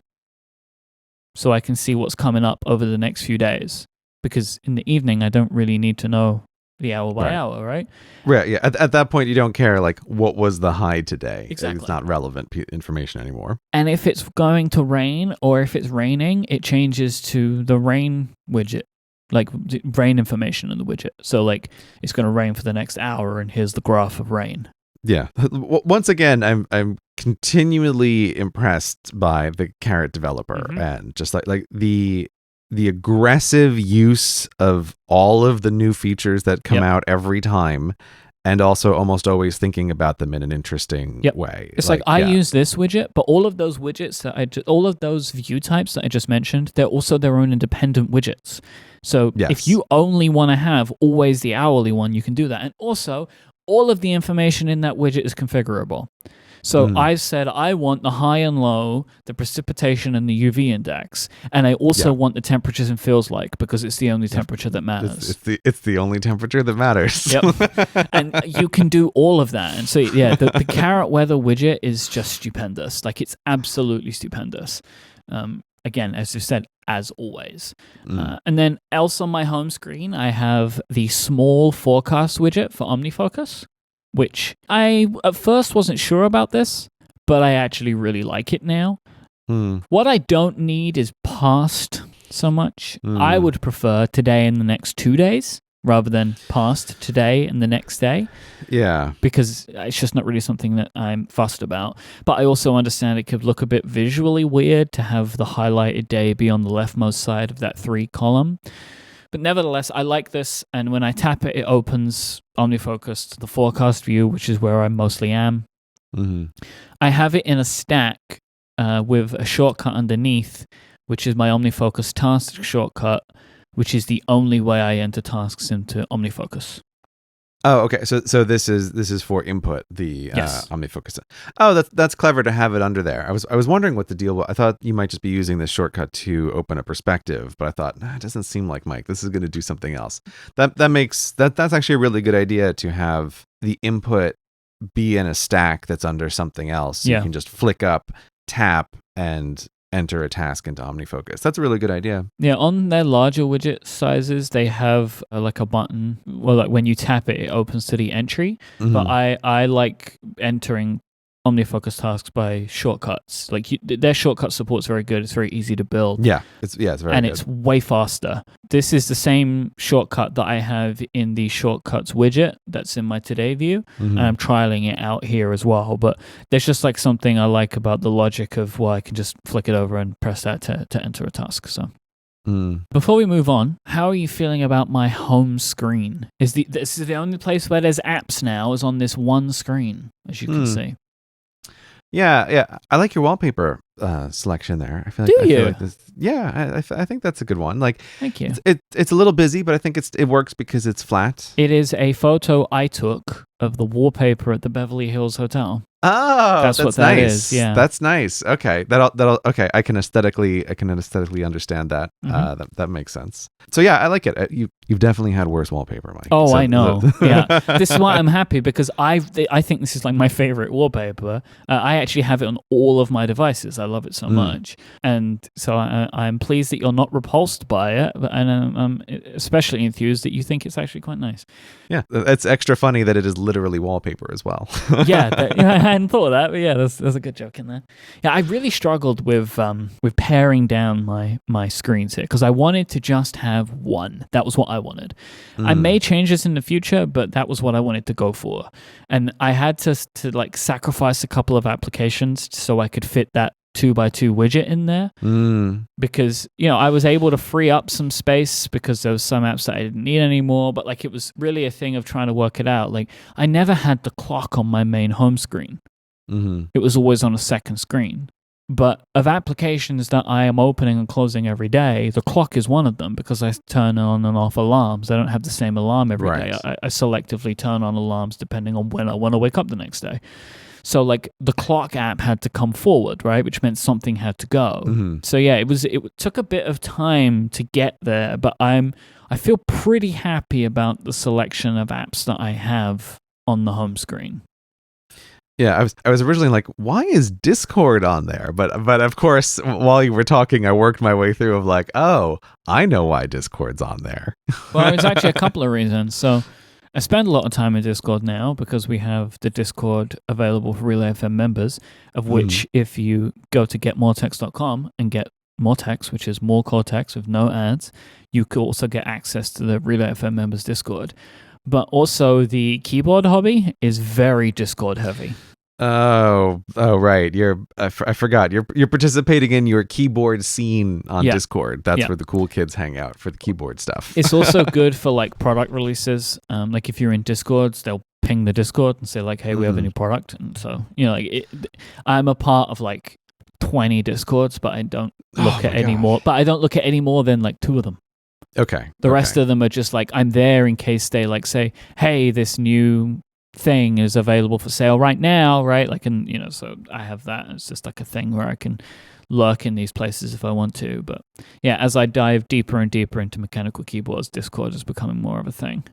So I can see what's coming up over the next few days. because in the evening I don't really need to know the hour by hour, right? Right. Yeah. At that point, you don't care like what was the high today. Exactly. It's not relevant information anymore. And if it's going to rain or if it's raining, it changes to the rain widget, like rain information in the widget. So like it's going to rain for the next hour, and here's the graph of rain. Yeah. Once again, I'm continually impressed by the Carrot developer and just like the aggressive use of all of the new features that come out every time, and also almost always thinking about them in an interesting way. It's like I use this widget, but all of those widgets that all of those view types that I just mentioned, they're also their own independent widgets. So if you only want to have always the hourly one, you can do that. And also, all of the information in that widget is configurable. So I said I want the high and low, the precipitation, and the UV index, and I also want the temperatures and feels like, because it's the only temperature that matters. It's the only temperature that matters. Yep. And you can do all of that. And so the Carrot weather widget is just stupendous. Like, it's absolutely stupendous. Again, as you said, as always. And then else on my home screen, I have the small forecast widget for OmniFocus, which I at first wasn't sure about this, but I actually really like it now. What I don't need is past so much. I would prefer today and the next 2 days rather than past today and the next day. Yeah. Because it's just not really something that I'm fussed about. But I also understand it could look a bit visually weird to have the highlighted day be on the leftmost side of that 3 column. But nevertheless, I like this, and when I tap it, it opens OmniFocus to the forecast view, which is where I mostly am. I have it in a stack with a shortcut underneath, which is my OmniFocus task shortcut, which is the only way I enter tasks into OmniFocus. Oh, okay. So this is for input, the OmniFocus. Oh, that's clever to have it under there. I was wondering what the deal was. I thought you might just be using this shortcut to open a perspective, but I thought, it doesn't seem like Myke. This is going to do something else. That's actually a really good idea, to have the input be in a stack that's under something else. So you can just flick up, tap, and enter a task into OmniFocus. That's a really good idea. Yeah, on their larger widget sizes, they have like a button. Well, like when you tap it, it opens to the entry. But I like entering OmniFocus tasks by shortcuts. Like their shortcut support's very good. It's very easy to build. Yeah, it's very good. And it's way faster. This is the same shortcut that I have in the shortcuts widget that's in my today view. And I'm trialing it out here as well. But there's just like something I like about the logic of, I can just flick it over and press that to enter a task. So before we move on, how are you feeling about my home screen? This is the only place where there's apps now, is on this one screen, as you can see. Yeah. I like your wallpaper selection there. I feel like this. Yeah, I think that's a good one. Like, thank you. It's a little busy, but I think it works because it's flat. It is a photo I took of the wallpaper at the Beverly Hills Hotel. Oh, that's what that is. Yeah, that's nice. Okay, that'll okay. I can aesthetically understand that. That makes sense. So yeah, I like it. You've definitely had worse wallpaper, Myke. Oh, I know. Yeah, this is why I'm happy, because I think this is like my favorite wallpaper. I actually have it on all of my devices. I love it so much, and so I'm pleased that you're not repulsed by it, and I'm especially enthused that you think it's actually quite nice. Yeah, it's extra funny that it is literally wallpaper as well. Yeah, I hadn't thought of that, but yeah, there's a good joke in there. Yeah, I really struggled with paring down my screens here, because I wanted to just have one. That was what I wanted. I may change this in the future, but that was what I wanted to go for. And I had to like sacrifice a couple of applications so I could fit that 2x2 widget in there, because I was able to free up some space because there was some apps that I didn't need anymore. But like, it was really a thing of trying to work it out. Like, I never had the clock on my main home screen. It was always on a second screen. But of applications that I am opening and closing every day, the clock is one of them, because I turn on and off alarms. I don't have the same alarm every day. I selectively turn on alarms depending on when I want to wake up the next day. So like, the clock app had to come forward, right? Which meant something had to go. So yeah, it took a bit of time to get there, but I feel pretty happy about the selection of apps that I have on the home screen. Yeah, I was originally like, why is Discord on there? But of course, while you were talking, I worked my way through of like, oh, I know why Discord's on there. Well, it's actually a couple of reasons. So I spend a lot of time in Discord now because we have the Discord available for Relay FM members, of which if you go to getmoretext.com and get more text, which is more core text with no ads, you could also get access to the Relay FM members Discord. But also the keyboard hobby is very Discord heavy. Oh, right. I forgot. You're participating in your keyboard scene on Discord. That's where the cool kids hang out for the keyboard stuff. It's also good for like product releases. Like if you're in Discords, they'll ping the Discord and say like, "Hey, we have a new product." And so I'm a part of like 20 Discords, but I don't look at any more. But I don't look at any more than like 2 of them. Okay. The rest of them are just like, I'm there in case they like say, hey, this new thing is available for sale right now, right? Like, and so I have that. It's just like a thing where I can lurk in these places if I want to. But yeah, as I dive deeper and deeper into mechanical keyboards, Discord is becoming more of a thing.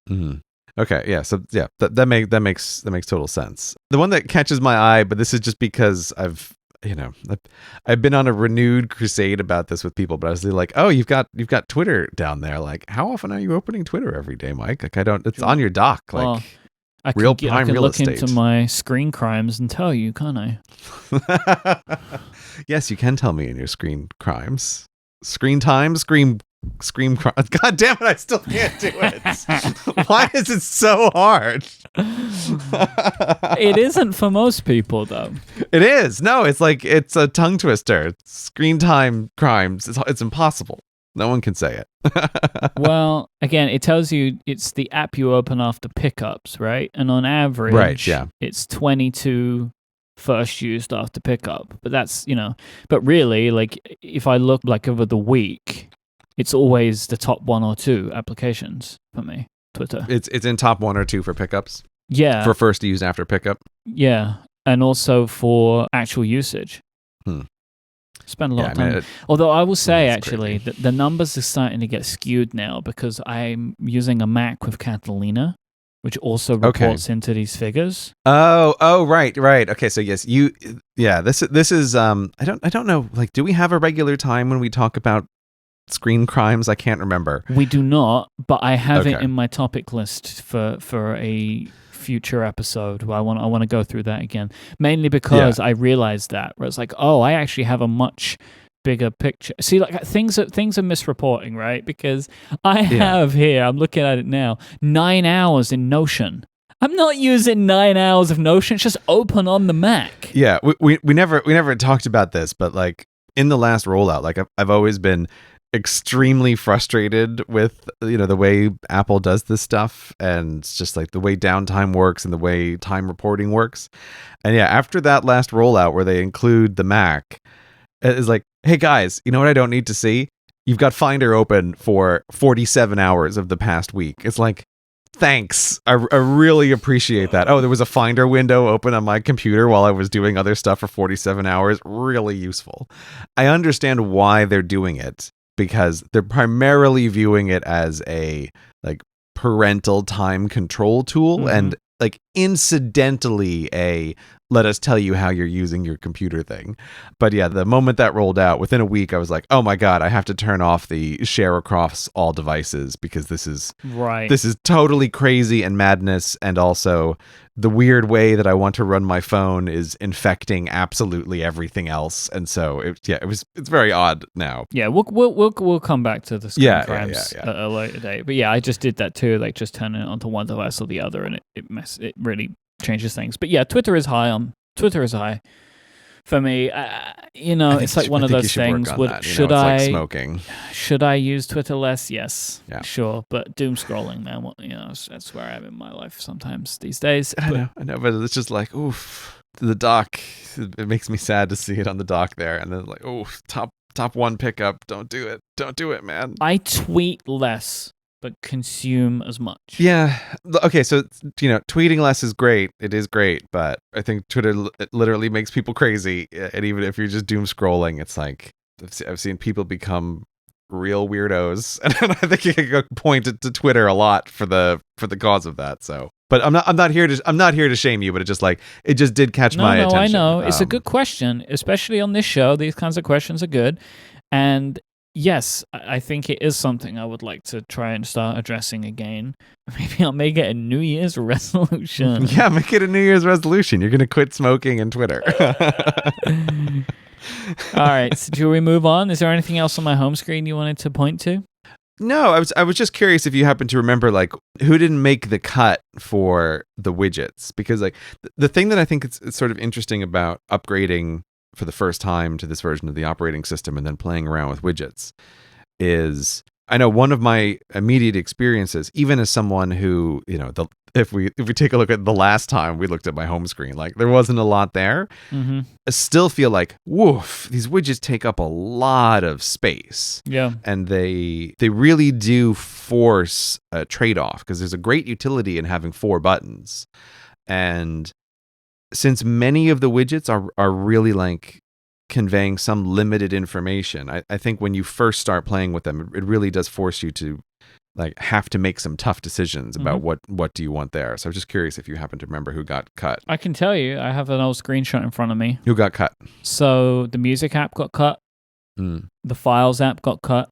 Mm-hmm. Okay, yeah. So yeah, that makes total sense. The one that catches my eye, but this is just because I've been on a renewed crusade about this with people, but I was like, oh, you've got Twitter down there. Like, how often are you opening Twitter every day, Myke? Like, it's on your dock. Like, I real can prime real look estate. into my screen crimes and tell you, can't I? Yes, you can tell me in your screen crimes. Screen time, scream crimes. God damn it, I still can't do it. Why is it so hard? It isn't for most people, though. It is. No, it's like, it's a tongue twister. Screen time crimes. It's impossible. No one can say it. Well, again, it tells you it's the app you open after pickups, right? And on average, it's 22 first used after pickup. But that's, but really, like, if I look like over the week, it's always the top 1 or 2 applications for me, Twitter. It's in top 1 or 2 for pickups? Yeah. For first use after pickup? Yeah. And also for actual usage. Spend a lot of time. Although I will say, actually, that the numbers are starting to get skewed now because I'm using a Mac with Catalina, which also reports into these figures. Oh, right. Okay, so yes, this is I don't know, like, do we have a regular time when we talk about screen crimes? I can't remember. We do not, but I have it in my topic list for a future episode where I want to go through that again, mainly because I realized that where it's like, oh, I actually have a much bigger picture. See, like, things are misreporting, right? Because I have here, I'm looking at it now, 9 hours in Notion. I'm not using 9 hours of Notion. It's just open on the Mac. Yeah, we never talked about this, but like in the last rollout, like I've always been extremely frustrated with the way Apple does this stuff, and it's just like the way downtime works and the way time reporting works. And yeah, after that last rollout where they include the Mac, it's like, hey guys, you know what I don't need to see? You've got Finder open for 47 hours of the past week. It's like, thanks. I really appreciate that. Oh, there was a Finder window open on my computer while I was doing other stuff for 47 hours. Really useful. I understand why they're doing it, because they're primarily viewing it as a like parental time control tool and like incidentally a let us tell you how you're using your computer thing. But yeah, the moment that rolled out, within a week, I was like, oh my God, I have to turn off the share across all devices because this is totally crazy and madness. And also the weird way that I want to run my phone is infecting absolutely everything else. And so it's very odd now. Yeah, we'll come back to the screen crimes at a later date. But yeah, I just did that too, like just turning it onto one device or the other, and it really changes things. But yeah, Twitter is high for me. It's like one of those things. Should I like smoking? Should I use Twitter less? Yes, sure. But doom scrolling, man. That's where I am in my life sometimes these days. I know, but it's just like, oof, the dock. It makes me sad to see it on the dock there, and then like, oh, top 1 pickup. Don't do it, man. I tweet less, but consume as much. Yeah. Okay, so tweeting less is great. It is great, but I think Twitter literally makes people crazy. And even if you're just doom scrolling, it's like I've seen people become real weirdos, and I think you can point it to Twitter a lot for the cause of that. So But I'm not here to shame you, but it just did catch my attention. I know. It's a good question, especially on this show. These kinds of questions are good. And yes, I think it is something I would like to try and start addressing again. Maybe I'll make it a New Year's resolution. Yeah, make it a New Year's resolution. You're going to quit smoking and Twitter. All right. So do we move on? Is there anything else on my home screen you wanted to point to? No, I was just curious if you happen to remember who didn't make the cut for the widgets, because the thing that I think it's sort of interesting about upgrading for the first time to this version of the operating system and then playing around with widgets is, I know one of my immediate experiences, even as someone who, if we take a look at the last time we looked at my home screen, there wasn't a lot there. Mm-hmm. I still feel like, woof, these widgets take up a lot of space. Yeah. And they really do force a trade-off, because there's a great utility in having 4 buttons. And since many of the widgets are really conveying some limited information, I think when you first start playing with them, it really does force you to have to make some tough decisions about what do you want there. So I'm just curious if you happen to remember who got cut. I can tell you, I have an old screenshot in front of me. Who got cut? So the music app got cut. The Files app got cut.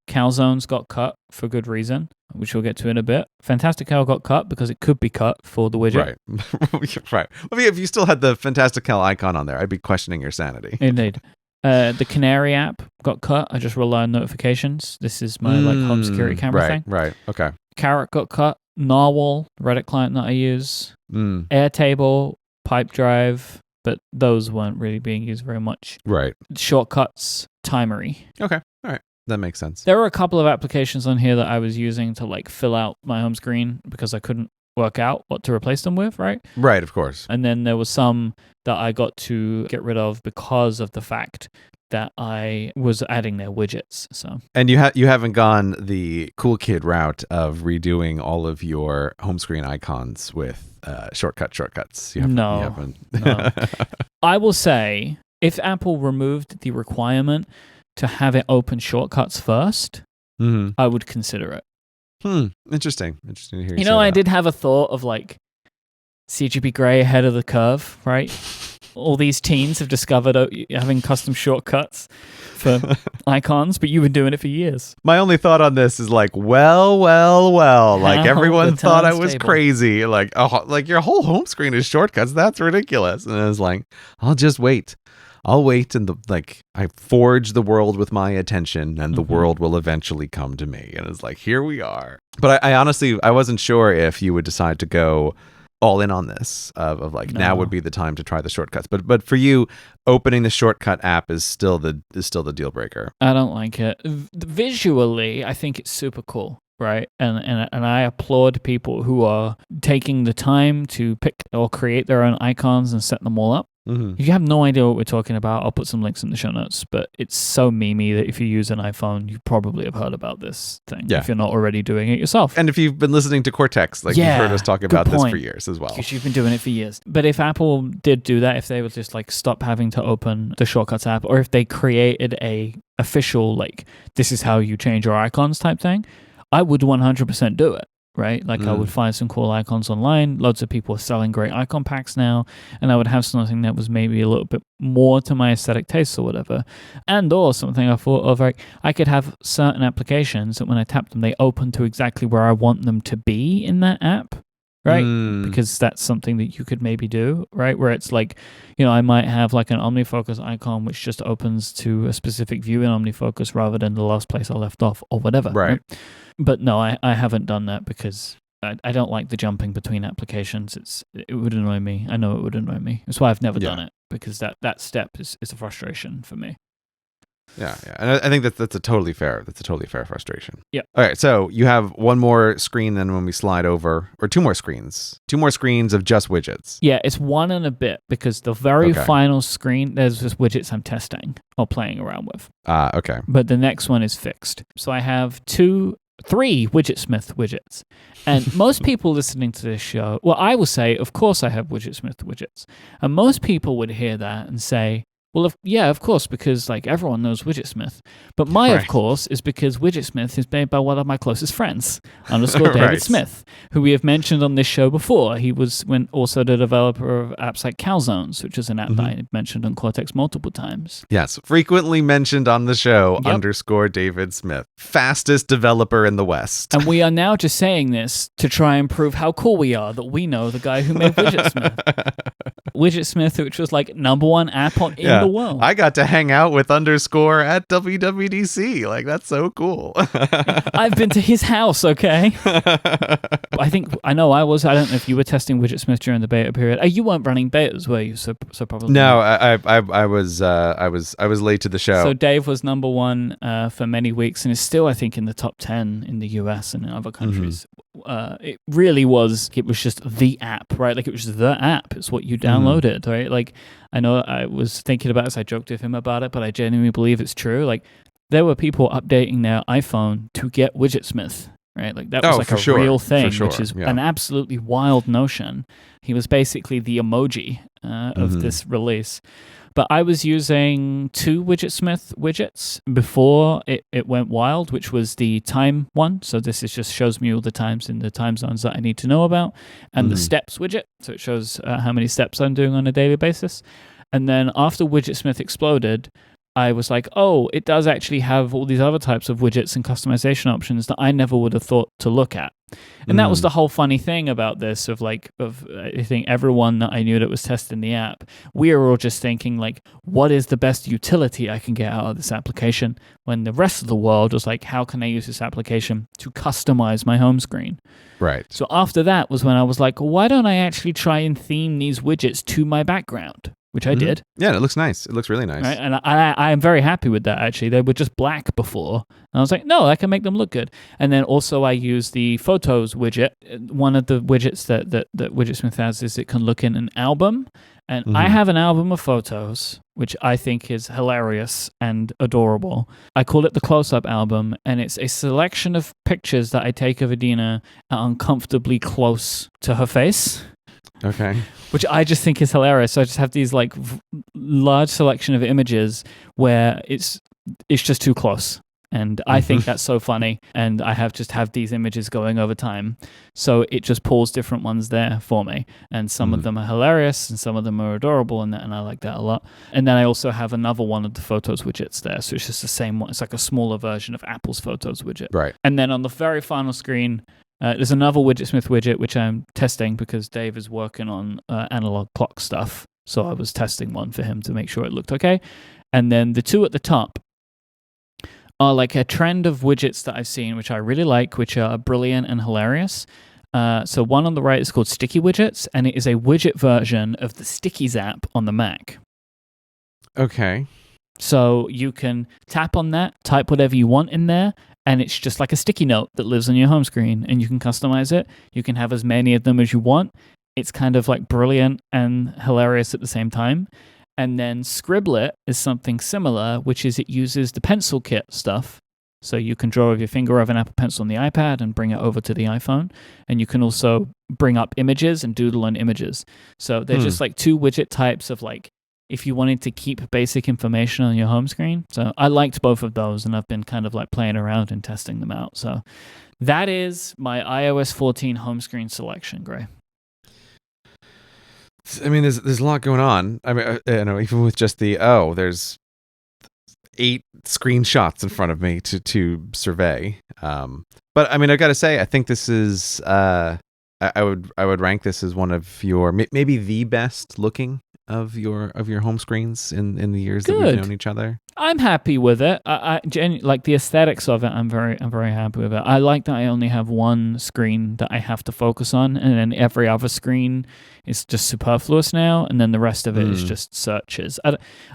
Calzones got cut for good reason, which we'll get to in a bit. Fantastical got cut because it could be cut for the widget. Right. Right. Well, if you still had the Fantastical icon on there, I'd be questioning your sanity. Indeed. The Canary app got cut. I just rely on notifications. This is my home security camera thing. Right. Okay. Carrot got cut. Narwhal, Reddit client that I use. Airtable, Pipedrive, but those weren't really being used very much. Right. Shortcuts, Timery. Okay. All right. That makes sense. There were a couple of applications on here that I was using to fill out my home screen because I couldn't work out what to replace them with, right? Right, of course. And then there was some that I got to get rid of because of the fact that I was adding their widgets. So, and you haven't gone the cool kid route of redoing all of your home screen icons with shortcuts. No. I will say, if Apple removed the requirement to have it open shortcuts first, I would consider it. Interesting to hear you say I that. did have a thought of CGP Grey ahead of the curve, right? All these teens have discovered having custom shortcuts for icons, but you've been doing it for years. My only thought on this is well. Everyone thought I was crazy. Your whole home screen is shortcuts. That's ridiculous. And I was I'll just wait. I'll wait, and I forge the world with my attention, and the world will eventually come to me. And it's here we are. But I honestly, I wasn't sure if you would decide to go all in on this of now would be the time to try the shortcuts. But for you, opening the shortcut app is still the deal breaker. I don't like it. Visually, I think it's super cool. Right. And I applaud people who are taking the time to pick or create their own icons and set them all up. If you have no idea what we're talking about, I'll put some links in the show notes. But it's so memey that if you use an iPhone, you probably have heard about this thing. Yeah. If you're not already doing it yourself. And if you've been listening to Cortex, you've heard us talk about this for years as well. Because you've been doing it for years. But if Apple did do that, if they would just stop having to open the Shortcuts app, or if they created a official this is how you change your icons type thing, I would 100% do it. Right? I would find some cool icons online. Loads of people are selling great icon packs now. And I would have something that was maybe a little bit more to my aesthetic tastes or whatever. And or something I thought of, I could have certain applications that when I tap them, they open to exactly where I want them to be in that app. Right? Because that's something that you could maybe do, right? Where it's I might have an OmniFocus icon which just opens to a specific view in OmniFocus rather than the last place I left off or whatever. Right? But no, I haven't done that because I don't like the jumping between applications. It would annoy me. I know it would annoy me. That's why I've never done it, because that step is a frustration for me. Yeah. And I think that's a totally fair frustration. Yeah. All right, so you have one more screen then when we slide over, or two more screens of just widgets. Yeah, it's one and a bit, because the very final screen, there's just widgets I'm testing or playing around with. Okay. But the next one is fixed. So I have 3 Widget Smith widgets. And most people listening to this show, I will say, of course I have Widget Smith widgets. And most people would hear that and say, Well, of course, because like everyone knows Widget Smith. But my, of Right. course, is because Widget Smith is made by one of my closest friends, _ David Right. Smith, who we have mentioned on this show before. He was also the developer of apps like Calzones, which is an app that I mentioned on Cortex multiple times. Yes, frequently mentioned on the show, Yep. _, David Smith. Fastest developer in the West. And we are now just saying this to try and prove how cool we are that we know the guy who made Widget Smith. Widget Smith, which was like #1 app in the world. I got to hang out with _ at WWDC. Like, that's so cool. I've been to his house, okay? I don't know if you were testing Widget Smith during the beta period. You weren't running betas, were you? So probably No, not. I was late to the show. So Dave was #1 for many weeks and is still, I think, in the top 10 in the US and in other countries. It really was. It was just the app, right? Like, it was just the app. It's what you downloaded, right? Like, I know I was thinking about it as I joked with him about it, but I genuinely believe it's true. Like, there were people updating their iPhone to get Widget Smith, right? Like, that was like a real thing, which is an absolutely wild notion. He was basically the emoji of this release. But I was using 2 Widget Smith widgets before it went wild, which was the time one. So this just shows me all the times in the time zones that I need to know about. And the steps widget. So it shows how many steps I'm doing on a daily basis. And then after Widget Smith exploded, I was like, oh, it does actually have all these other types of widgets and customization options that I never would have thought to look at. And that was the whole funny thing about this of I think everyone that I knew that was testing the app, we were all just thinking like, what is the best utility I can get out of this application? When the rest of the world was like, how can I use this application to customize my home screen? Right. So after that was when I was like, why don't I actually try and theme these widgets to my background? Which I did. Yeah, it looks nice. It looks really nice. Right? And I am very happy with that, actually. They were just black before. And I was like, no, I can make them look good. And then also I use the Photos widget. One of the widgets that Widget Smith has is it can look in an album. And I have an album of photos, which I think is hilarious and adorable. I call it the Close-Up album, and it's a selection of pictures that I take of Adina uncomfortably close to her face. Okay. Which I just think is hilarious. So I just have these like large selection of images where it's just too close. And I think that's so funny. And I have these images going over time. So it just pulls different ones there for me. And some of them are hilarious and some of them are adorable, and I like that a lot. And then I also have another one of the Photos widgets there. So it's just the same one. It's like a smaller version of Apple's Photos widget. Right. And then on the very final screen, there's another Widget Smith widget, which I'm testing because Dave is working on analog clock stuff. So I was testing one for him to make sure it looked okay. And then the 2 at the top are like a trend of widgets that I've seen, which I really like, which are brilliant and hilarious. So one on the right is called Sticky Widgets, and it is a widget version of the Stickies app on the Mac. Okay. So you can tap on that, type whatever you want in there, and it's just like a sticky note that lives on your home screen, and you can customize it. You can have as many of them as you want. It's kind of like brilliant and hilarious at the same time. And then Scribblet is something similar, which is it uses the pencil kit stuff. So you can draw with your finger over an Apple Pencil on the iPad and bring it over to the iPhone. And you can also bring up images and doodle on images. So they're just like 2 widget types of like, if you wanted to keep basic information on your home screen. So I liked both of those, and I've been kind of like playing around and testing them out. So that is my iOS 14 home screen selection, Gray. I mean, there's a lot going on. I mean, even with just there's 8 screenshots in front of me to survey. But I mean, I got to say, I think this is I would rank this as one of your maybe the best looking of your home screens in the years that we've known each other. I'm happy with it. I like the aesthetics of it. I'm very happy with it. I like that I only have one screen that I have to focus on, and then every other screen is just superfluous now, and then the rest of it is just searches.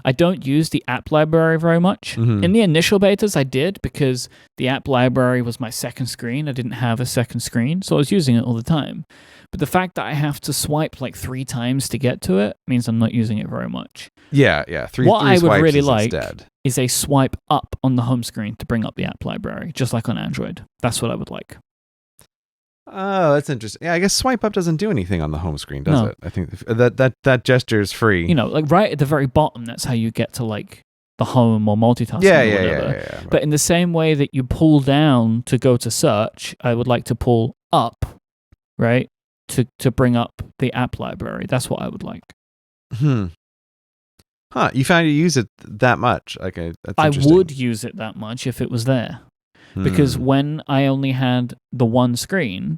I don't use the app library very much. In the initial betas, I did, because the app library was my second screen. I didn't have a second screen, so I was using it all the time. But the fact that I have to swipe like 3 times to get to it means I'm not using it very much. Yeah. What I would really like instead is a swipe up on the home screen to bring up the app library, just like on Android. That's what I would like. Oh, that's interesting. Yeah, I guess swipe up doesn't do anything on the home screen, does No. it? I think that gesture is free. You know, like right at the very bottom, that's how you get to like the home or multitasking yeah, or yeah, whatever. yeah. But in the same way that you pull down to go to search, I would like to pull up, right, to bring up the app library. That's what I would like. Huh, you found you use it that much. Okay, that's I interesting. would use it that much if it was there. Because when I only had the one screen,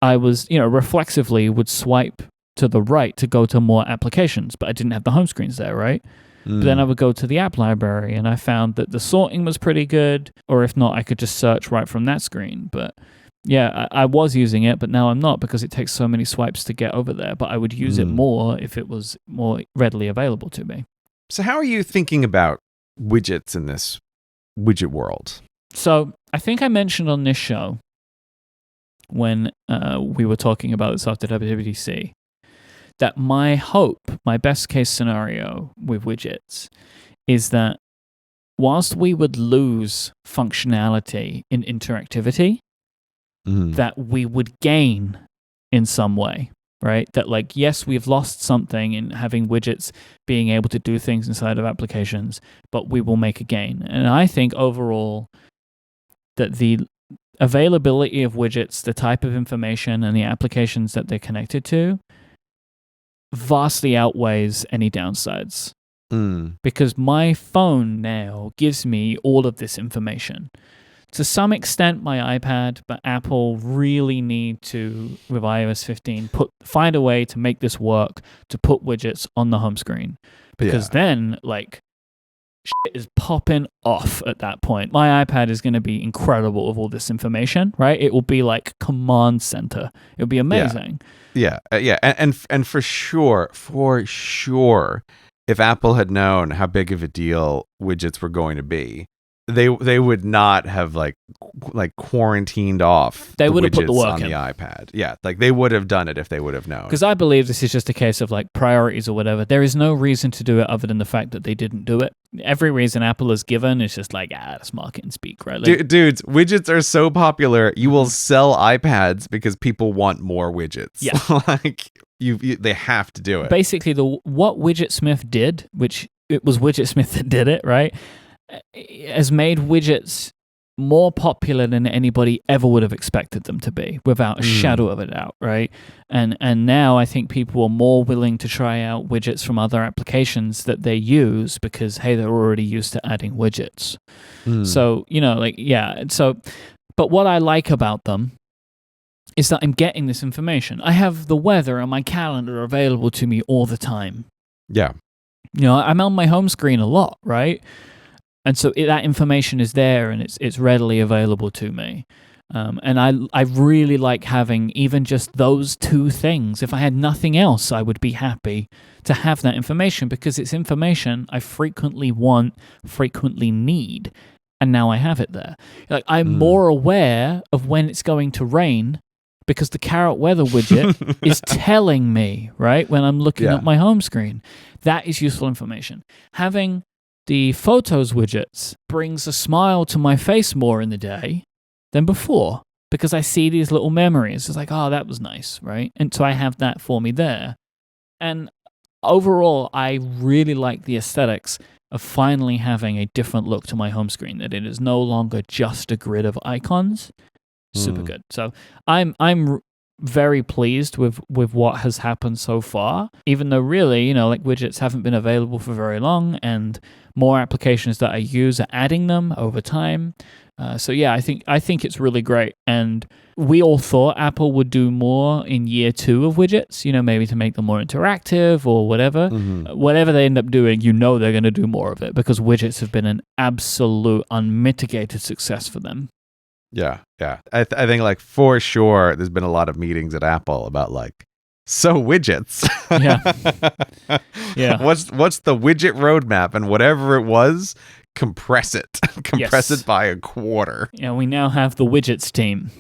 I was, reflexively would swipe to the right to go to more applications, but I didn't have the home screens there, right? But then I would go to the app library, and I found that the sorting was pretty good, or if not, I could just search right from that screen. But yeah, I was using it, but now I'm not because it takes so many swipes to get over there. But I would use it more if it was more readily available to me. So how are you thinking about widgets in this widget world? So I think I mentioned on this show when we were talking about this after WWDC that my hope, my best case scenario with widgets is that whilst we would lose functionality in interactivity, that we would gain in some way, right? That like, yes, we've lost something in having widgets being able to do things inside of applications, but we will make a gain. And I think overall that the availability of widgets, the type of information and the applications that they're connected to vastly outweighs any downsides. Because my phone now gives me all of this information. To some extent, my iPad, but Apple really need to, with iOS 15, find a way to make this work, to put widgets on the home screen. Because then, like, shit is popping off at that point. My iPad is going to be incredible with all this information, right? It will be like command center. It'll be amazing. Yeah. And for sure, if Apple had known how big of a deal widgets were going to be, they would not have like quarantined off they the would have put the widgets work on in the iPad. Yeah, like they would have done it if they would have known. Because I believe this is just a case of like priorities or whatever. There is no reason to do it other than the fact that they didn't do it. Every reason Apple has given is just like, that's marketing speak, right? Like, Dudes, widgets are so popular, you will sell iPads because people want more widgets. Yeah. Like they have to do it. Basically, what Widget Smith did, which it was Widget Smith that did it, right, has made widgets more popular than anybody ever would have expected them to be, without a shadow of a doubt, right? And now I think people are more willing to try out widgets from other applications that they use because, hey, they're already used to adding widgets. So, but what I like about them is that I'm getting this information. I have the weather and my calendar available to me all the time. Yeah. I'm on my home screen a lot, right? And so that information is there and it's readily available to me. And I really like having even just those two things. If I had nothing else, I would be happy to have that information because it's information I frequently want, frequently need, and now I have it there. Like I'm more aware of when it's going to rain because the Carrot Weather widget is telling me, right, when I'm looking at my home screen. That is useful information. Having the Photos widgets brings a smile to my face more in the day than before because I see these little memories. It's like, oh, that was nice, right? And so I have that for me there. And overall, I really like the aesthetics of finally having a different look to my home screen, that it is no longer just a grid of icons. Super good. So I'm very pleased with what has happened so far, even though really, like widgets haven't been available for very long and more applications that I use are adding them over time. So yeah, I think it's really great. And we all thought Apple would do more in year 2 of widgets, maybe to make them more interactive or whatever. Whatever they end up doing, they're going to do more of it because widgets have been an absolute unmitigated success for them. Yeah. I think like for sure there's been a lot of meetings at Apple about like, so widgets. Yeah. What's the widget roadmap? And whatever it was, compress it. Compress it by a quarter. Yeah, we now have the widgets team.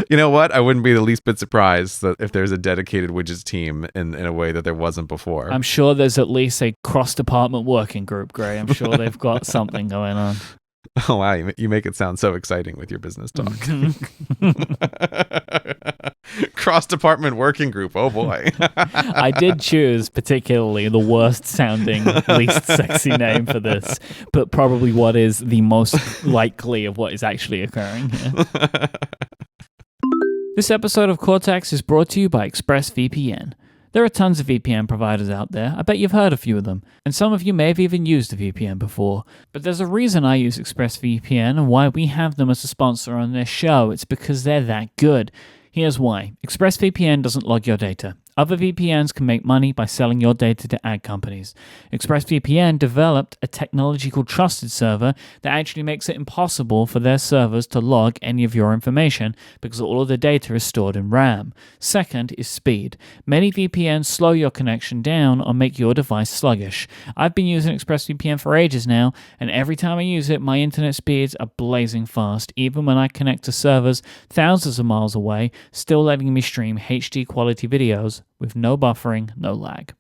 You know what? I wouldn't be the least bit surprised that if there's a dedicated widgets team in a way that there wasn't before. I'm sure there's at least a cross-department working group, Gray. I'm sure they've got something going on. Oh, wow. You make it sound so exciting with your business talk. Cross-department working group. Oh, boy. I did choose particularly the worst sounding, least sexy name for this, but probably what is the most likely of what is actually occurring here. This episode of Cortex is brought to you by ExpressVPN. There are tons of VPN providers out there. I bet you've heard a few of them, and some of you may have even used a VPN before. But there's a reason I use ExpressVPN and why we have them as a sponsor on this show. It's because they're that good. Here's why. ExpressVPN doesn't log your data. Other VPNs can make money by selling your data to ad companies. ExpressVPN developed a technology called Trusted Server that actually makes it impossible for their servers to log any of your information because all of the data is stored in RAM. Second is speed. Many VPNs slow your connection down or make your device sluggish. I've been using ExpressVPN for ages now, and every time I use it, my internet speeds are blazing fast, even when I connect to servers thousands of miles away, still letting me stream HD quality videos with no buffering, no lag.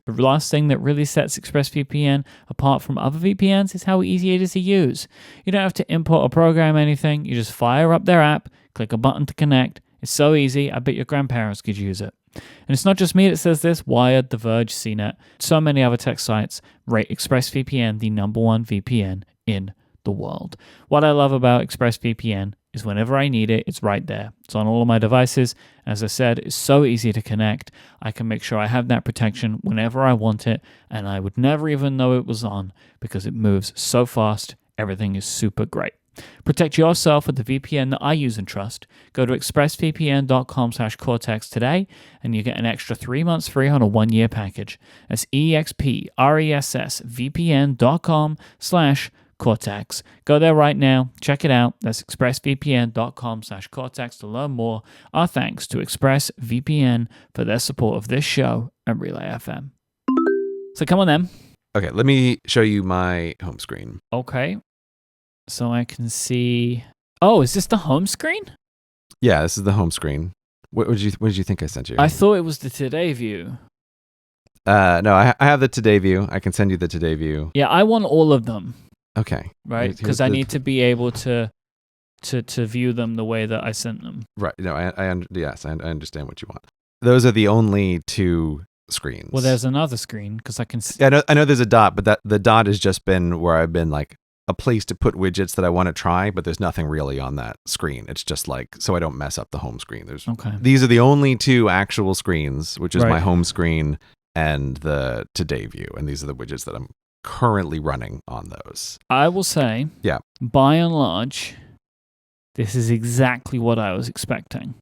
The last thing that really sets ExpressVPN apart from other VPNs is how easy it is to use. You don't have to import or program anything. You just fire up their app, click a button to connect. It's so easy, I bet your grandparents could use it. And it's not just me that says this. Wired, The Verge, CNET, so many other tech sites rate ExpressVPN the #1 VPN in the world. What I love about ExpressVPN is whenever I need it, it's right there. It's on all of my devices. As I said, it's so easy to connect. I can make sure I have that protection whenever I want it, and I would never even know it was on because it moves so fast. Everything is super great. Protect yourself with the VPN that I use and trust. Go to expressvpn.com/cortex today, and you get an extra 3 months free on a 1-year package. That's expressvpn.com/Cortex. Go there right now. Check it out. That's expressvpn.com/Cortex to learn more. Our thanks to ExpressVPN for their support of this show and Relay FM. So come on then. Okay, let me show you my home screen. Okay. So I can see... Oh, is this the home screen? Yeah, this is the home screen. What did you think I sent you? I thought it was the Today view. No, I have the Today view. I can send you the Today view. Yeah, I want all of them. Okay. Right? Because I need to be able to view them the way that I sent them. Right. No, I understand what you want. Those are the only two screens. Well, there's another screen because I can see. Yeah, I know there's a dot, but the dot has just been where I've been like a place to put widgets that I want to try, but there's nothing really on that screen. It's just like, so I don't mess up the home screen. These are the only two actual screens, which is my home screen and the Today view. And these are the widgets that I'm currently running on those. I will say, yeah, by and large, this is exactly what I was expecting.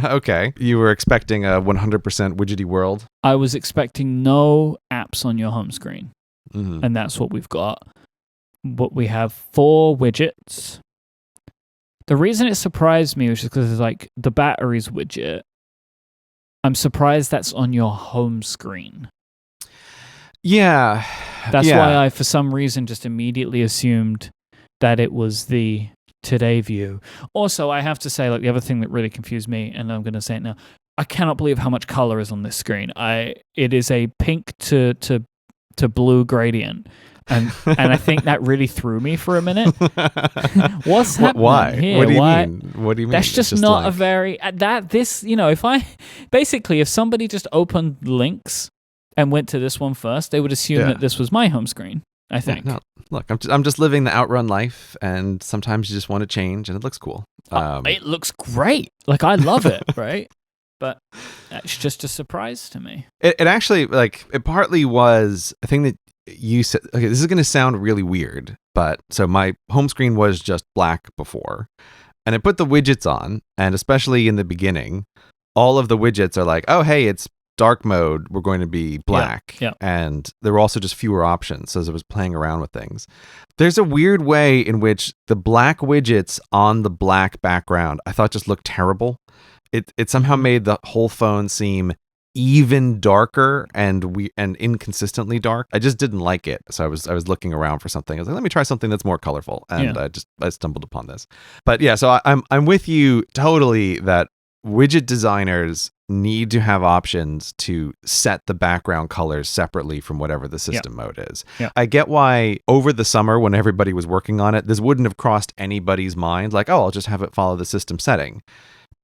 Okay. You were expecting a 100% widgety world? I was expecting no apps on your home screen. Mm-hmm. And that's what we've got. But we have 4 widgets. The reason it surprised me was just because it's like the batteries widget. I'm surprised that's on your home screen. Yeah. That's why I, for some reason, just immediately assumed that it was the Today view. Also, I have to say, like, the other thing that really confused me, and I'm going to say it now, I cannot believe how much color is on this screen. It is a pink to blue gradient. And I think that really threw me for a minute. What's happening Why? here? What do you mean? What do you mean? That's just not like... a very if somebody just opened links and went to this one first, they would assume that this was my home screen. I think. Yeah, no, look, I'm just living the outrun life, and sometimes you just want to change, and it looks cool. It looks great. Like, I love it, right? But that's just a surprise to me. It actually, like, it partly was a thing that you said. Okay, this is going to sound really weird, but so my home screen was just black before, and I put the widgets on, and especially in the beginning, all of the widgets are like, oh, hey, it's dark mode, we're going to be black. Yeah. And there were also just fewer options as I was playing around with things. There's a weird way in which the black widgets on the black background, I thought just looked terrible. It somehow made the whole phone seem even darker and inconsistently dark. I just didn't like it. So I was looking around for something. I was like, let me try something that's more colorful. And I stumbled upon this. But yeah, so I'm with you totally that widget designers need to have options to set the background colors separately from whatever the system mode is. I get why over the summer when everybody was working on it, this wouldn't have crossed anybody's mind like, oh, I'll just have it follow the system setting.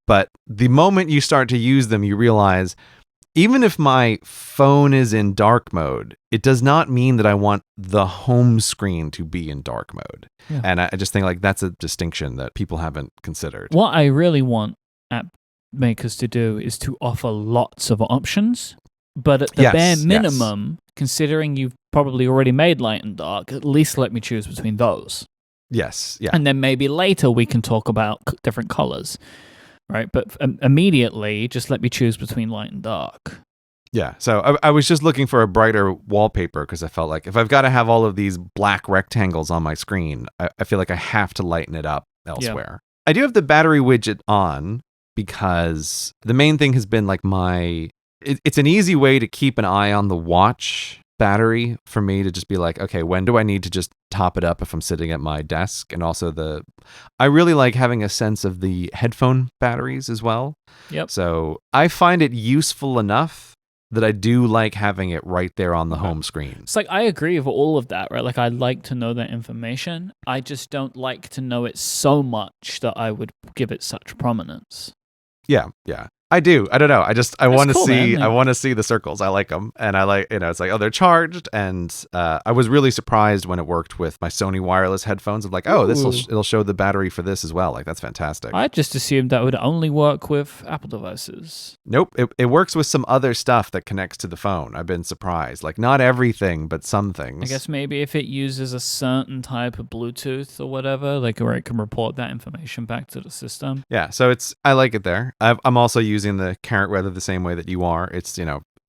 But the moment you start to use them, you realize even if my phone is in dark mode, it does not mean that I want the home screen to be in dark mode. Yeah. And I just think like that's a distinction that people haven't considered. What I really want app makers to do is to offer lots of options, but at the bare minimum, considering you've probably already made light and dark, at least let me choose between those. Yes. Yeah. And then maybe later we can talk about different colors. Right, but immediately, just let me choose between light and dark. Yeah, so I was just looking for a brighter wallpaper because I felt like if I've got to have all of these black rectangles on my screen, I feel like I have to lighten it up elsewhere. I do have the battery widget on because the main thing has been like it's an easy way to keep an eye on the watch battery for me to just be like, okay, when do I need to just top it up if I'm sitting at my desk? And also I really like having a sense of the headphone batteries as well. Yep. So I find it useful enough that I do like having it right there on the home screen. It's like, I agree with all of that, right? Like, I like to know that information. I just don't like to know it so much that I would give it such prominence. Yeah. I do. I don't know. I want to cool, see. man. I want to see the circles. I like them, and I like. It's like, oh, they're charged, and I was really surprised when it worked with my Sony wireless headphones. Of like, oh, it'll show the battery for this as well. Like, that's fantastic. I just assumed that would only work with Apple devices. Nope. It works with some other stuff that connects to the phone. I've been surprised. Like, not everything, but some things. I guess maybe if it uses a certain type of Bluetooth or whatever, like where it can report that information back to the system. Yeah. So I like it there. I'm also using the Carrot Weather the same way that you are. It's,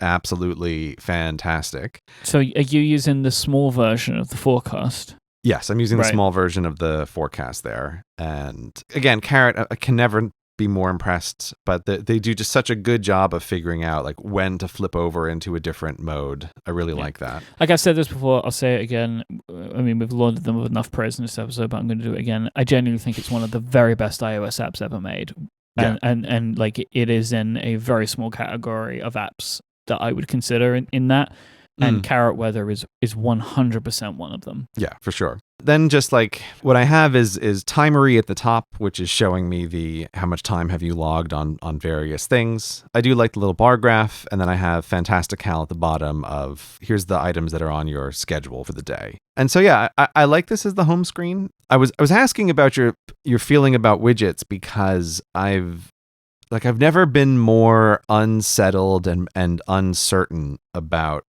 absolutely fantastic. So are you using the small version of the forecast? Yes, I'm using the small version of the forecast there. And again, Carrot, I can never be more impressed, but they do just such a good job of figuring out like when to flip over into a different mode. I really like that. Like I've said this before, I'll say it again. I mean, we've lauded them with enough praise in this episode, but I'm going to do it again. I genuinely think it's one of the very best iOS apps ever made. And like it is in a very small category of apps that I would consider in that. And Carrot Weather is 100% one of them. Yeah, for sure. Then just like what I have is Timery at the top, which is showing me how much time have you logged on various things. I do like the little bar graph, and then I have Fantastical at the bottom of here's the items that are on your schedule for the day. And so yeah, I like this as the home screen. I was asking about your feeling about widgets because I've never been more unsettled and uncertain about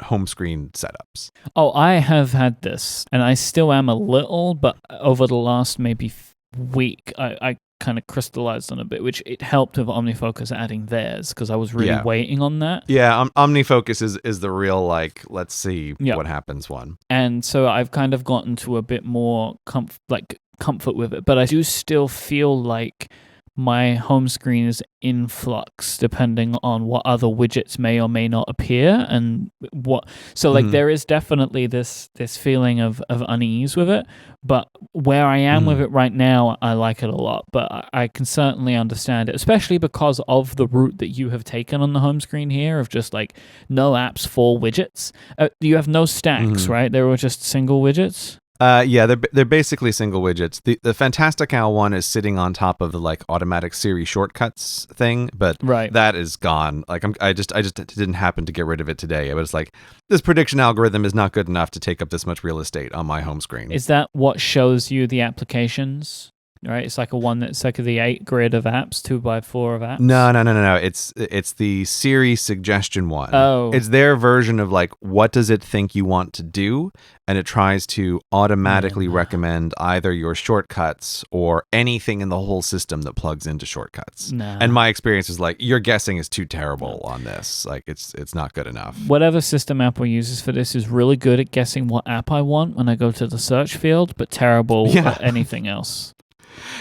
home screen setups. Oh, I have had this, and I still am a little, but over the last maybe week, I kind of crystallized on a bit, which it helped with OmniFocus adding theirs, because I was really waiting on that. Yeah, OmniFocus is the real, like, let's see what happens one. And so I've kind of gotten to a bit more comfort with it, but I do still feel like my home screen is in flux depending on what other widgets may or may not appear and what. So like there is definitely this feeling of unease with it, but where I am with it right now, I like it a lot. But I can certainly understand it, especially because of the route that you have taken on the home screen here of just like no apps for widgets. You have no stacks, right? They were just single widgets. Yeah, they're basically single widgets. The Fantastical one is sitting on top of the like automatic Siri shortcuts thing, but that is gone. Like I just didn't happen to get rid of it today. But it's like this prediction algorithm is not good enough to take up this much real estate on my home screen. Is that what shows you the applications? Right, it's like that's like the 8 grid of apps, 2x4 of apps. No. It's the Siri suggestion one. Oh, it's their version of like what does it think you want to do, and it tries to automatically recommend either your shortcuts or anything in the whole system that plugs into shortcuts. And my experience is like your guessing is too terrible on this. Like it's not good enough. Whatever system Apple uses for this is really good at guessing what app I want when I go to the search field, but terrible at anything else.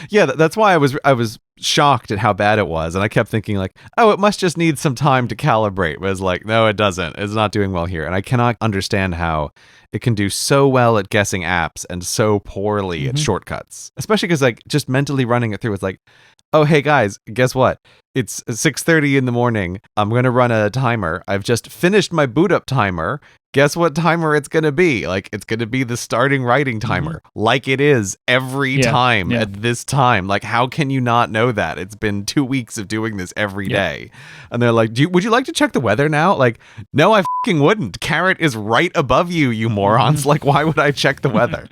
Yeah, that's why I was shocked at how bad it was, and I kept thinking like, oh, it must just need some time to calibrate. But it's like, no, it doesn't. It's not doing well here, and I cannot understand how it can do so well at guessing apps and so poorly at shortcuts. Especially because like just mentally running it through, it's like, oh, hey guys, guess what? It's 6:30 in the morning. I'm going to run a timer. I've just finished my boot up timer. Guess what timer it's going to be? Like, it's going to be the starting writing timer, like it is every time at this time. Like, how can you not know that? It's been 2 weeks of doing this every day. And they're like, would you like to check the weather now? Like, no, I fucking wouldn't. Carrot is right above you, you morons. Like, why would I check the weather?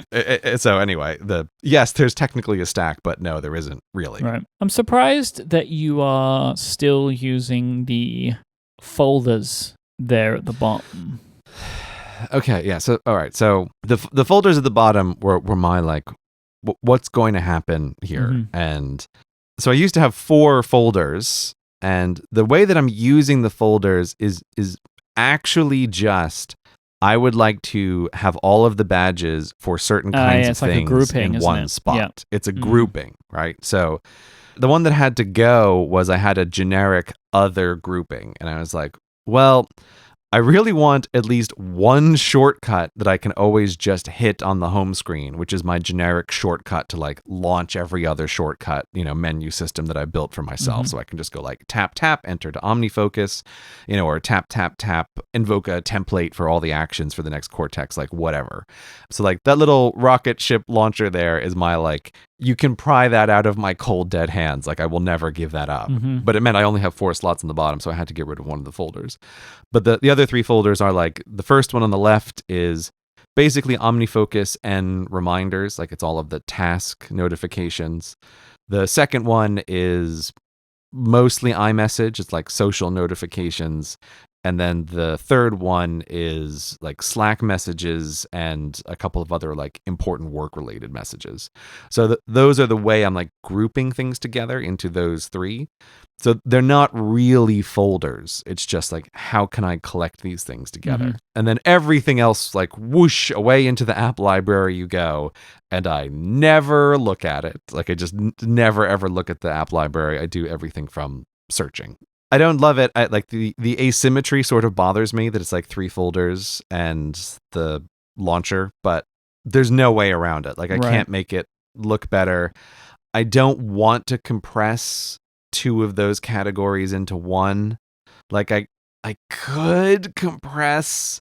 So anyway, yes, there's technically a stack, but no, there isn't really. Right. I'm surprised that you are still using the folders there at the bottom. Okay, yeah. So, all right. So the folders at the bottom were my like, what's going to happen here? And so I used to have 4 folders, and the way that I'm using the folders is actually just I would like to have all of the badges for certain kinds of things like a grouping, in one spot. Yeah. It's a grouping, right? So the one that had to go was I had a generic other grouping, and I was like, well, I really want at least one shortcut that I can always just hit on the home screen, which is my generic shortcut to like launch every other shortcut, menu system that I built for myself. So I can just go like tap, tap, enter to OmniFocus, or tap, tap, tap, invoke a template for all the actions for the next Cortex, like whatever. So like that little rocket ship launcher there is my like, you can pry that out of my cold dead hands. Like I will never give that up. But it meant I only have 4 slots on the bottom, so I had to get rid of one of the folders. But the other 3 folders are like, the first one on the left is basically OmniFocus and reminders, like it's all of the task notifications. The second one is mostly iMessage, it's like social notifications. And then the third one is like Slack messages and a couple of other like important work related messages. So those are the way I'm like grouping things together into those 3. So they're not really folders. It's just like, how can I collect these things together? And then everything else, like whoosh, away into the app library you go. And I never look at it. Like I just never, ever look at the app library. I do everything from searching. I don't love it. Like the asymmetry sort of bothers me that it's like 3 folders and the launcher, but there's no way around it. Like I can't make it look better. I don't want to compress 2 of those categories into one. Like I could compress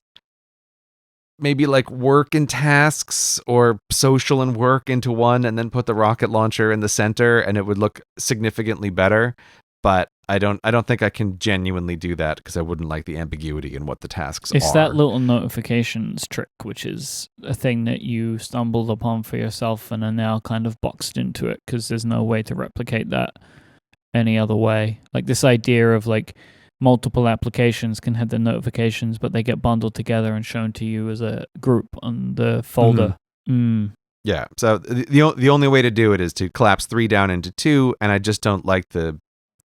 maybe like work and tasks or social and work into one and then put the rocket launcher in the center and it would look significantly better. But I don't think I can genuinely do that because I wouldn't like the ambiguity in what the tasks are. It's that little notifications trick, which is a thing that you stumbled upon for yourself and are now kind of boxed into it because there's no way to replicate that any other way. Like this idea of like multiple applications can have the notifications, but they get bundled together and shown to you as a group on the folder. Yeah. So the only way to do it is to collapse 3 down into 2, and I just don't like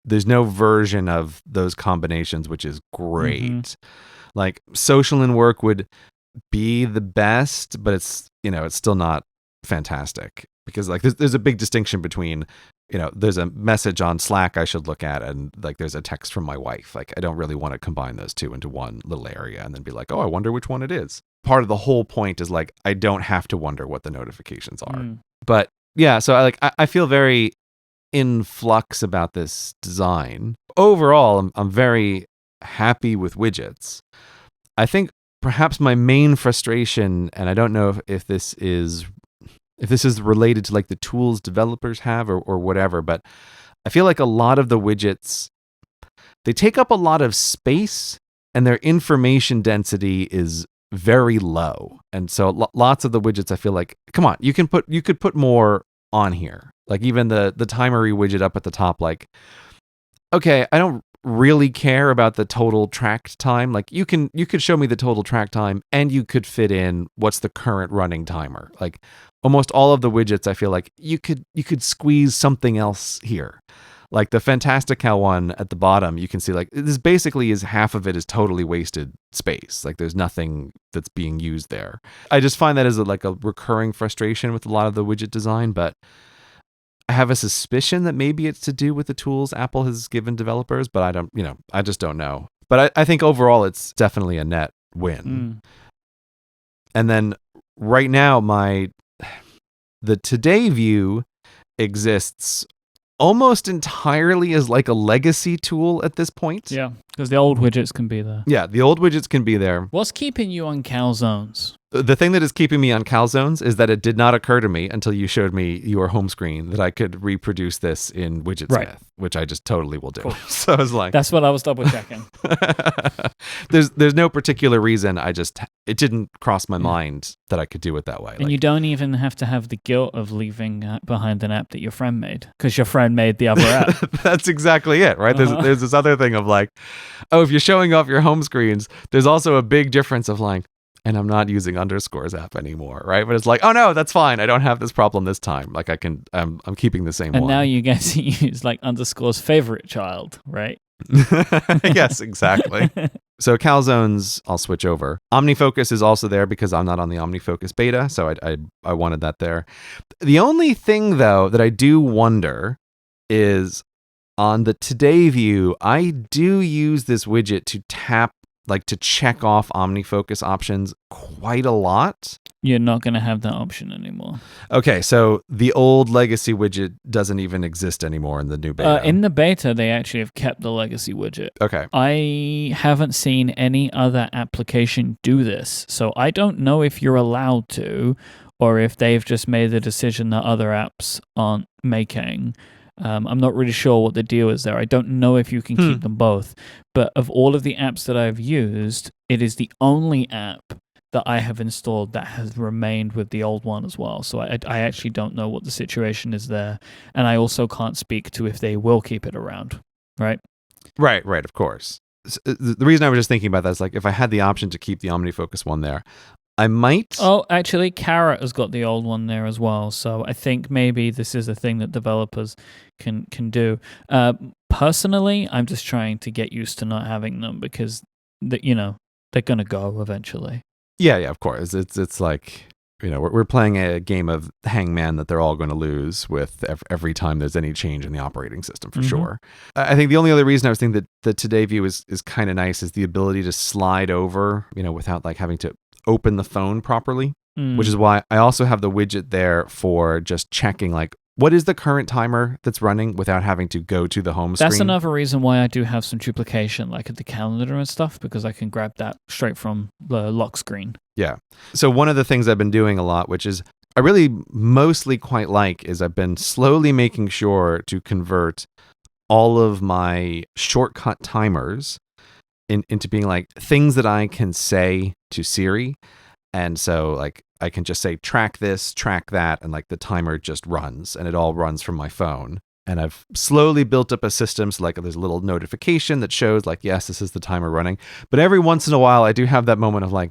there's no version of those combinations, which is great. Like social and work would be the best, but it's, it's still not fantastic because like there's a big distinction between, there's a message on Slack I should look at and like there's a text from my wife. Like I don't really want to combine those 2 into one little area and then be like, oh, I wonder which one it is. Part of the whole point is like, I don't have to wonder what the notifications are. But yeah, so I feel very in flux about this design. Overall, I'm very happy with widgets. I think perhaps my main frustration, and I don't know if this is related to like the tools developers have or whatever, but I feel like a lot of the widgets, they take up a lot of space and their information density is very low. And so lots of the widgets, I feel like, come on, you could put more on here. Like even the timery widget up at the top, like, okay, I don't really care about the total tracked time. Like you could show me the total track time and you could fit in what's the current running timer. Like almost all of the widgets, I feel like you could squeeze something else here. Like the Fantastical one at the bottom, you can see like this basically is half of it is totally wasted space. Like there's nothing that's being used there. I just find that as a recurring frustration with a lot of the widget design, but I have a suspicion that maybe it's to do with the tools Apple has given developers, but I just don't know. But I think overall it's definitely a net win. And then right now the today view exists almost entirely as like a legacy tool at this point. Yeah, because the old widgets can be there. Yeah, the old widgets can be there. What's keeping you on calzones? The thing that is keeping me on calzones is that it did not occur to me until you showed me your home screen that I could reproduce this in Widget Smith, which I just totally will do. Cool. So I was like... That's what I was double checking. There's no particular reason. It didn't cross my mind that I could do it that way. And you don't even have to have the guilt of leaving behind an app that your friend made, because your friend made the other app. That's exactly it, right? There's this other thing of like, oh, if you're showing off your home screens, there's also a big difference of like, and I'm not using Underscores app anymore, right? But it's like, oh no, that's fine. I don't have this problem this time. Like I'm keeping the same one. And now you get to use like Underscore's favorite child, right? Yes, exactly. So calzones, I'll switch over. OmniFocus is also there because I'm not on the OmniFocus beta, so I wanted that there. The only thing though that I do wonder is on the Today view, I do use this widget to tap, like to check off OmniFocus options quite a lot. You're not going to have that option anymore. Okay, so the old legacy widget doesn't even exist anymore in the new beta. In the beta, they actually have kept the legacy widget. Okay. I haven't seen any other application do this, so I don't know if you're allowed to, or if they've just made the decision that other apps aren't making. I'm not really sure what the deal is there. I don't know if you can keep them both. But of all of the apps that I've used, it is the only app that I have installed that has remained with the old one as well. So I actually don't know what the situation is there. And I also can't speak to if they will keep it around, right? Right, of course. The reason I was just thinking about that is like if I had the option to keep the OmniFocus one there, I might... Oh, actually, Carrot has got the old one there as well. So I think maybe this is a thing that developers can do. Personally, I'm just trying to get used to not having them because, they're going to go eventually. Yeah, of course. It's like, we're playing a game of hangman that they're all going to lose with every time there's any change in the operating system, for sure. I think the only other reason I was thinking that the Today view is kind of nice is the ability to slide over, without like having to open the phone properly, which is why I also have the widget there for just checking like what is the current timer that's running without having to go to the home screen. That's another reason why I do have some duplication like at the calendar and stuff, because I can grab that straight from the lock screen. Yeah. So one of the things I've been doing a lot, which is I really mostly quite like, is I've been slowly making sure to convert all of my shortcut timers into being like things that I can say to Siri. And so like I can just say track this, track that, and like the timer just runs and it all runs from my phone. And I've slowly built up a system so like there's a little notification that shows like, yes, this is the timer running. But every once in a while I do have that moment of like,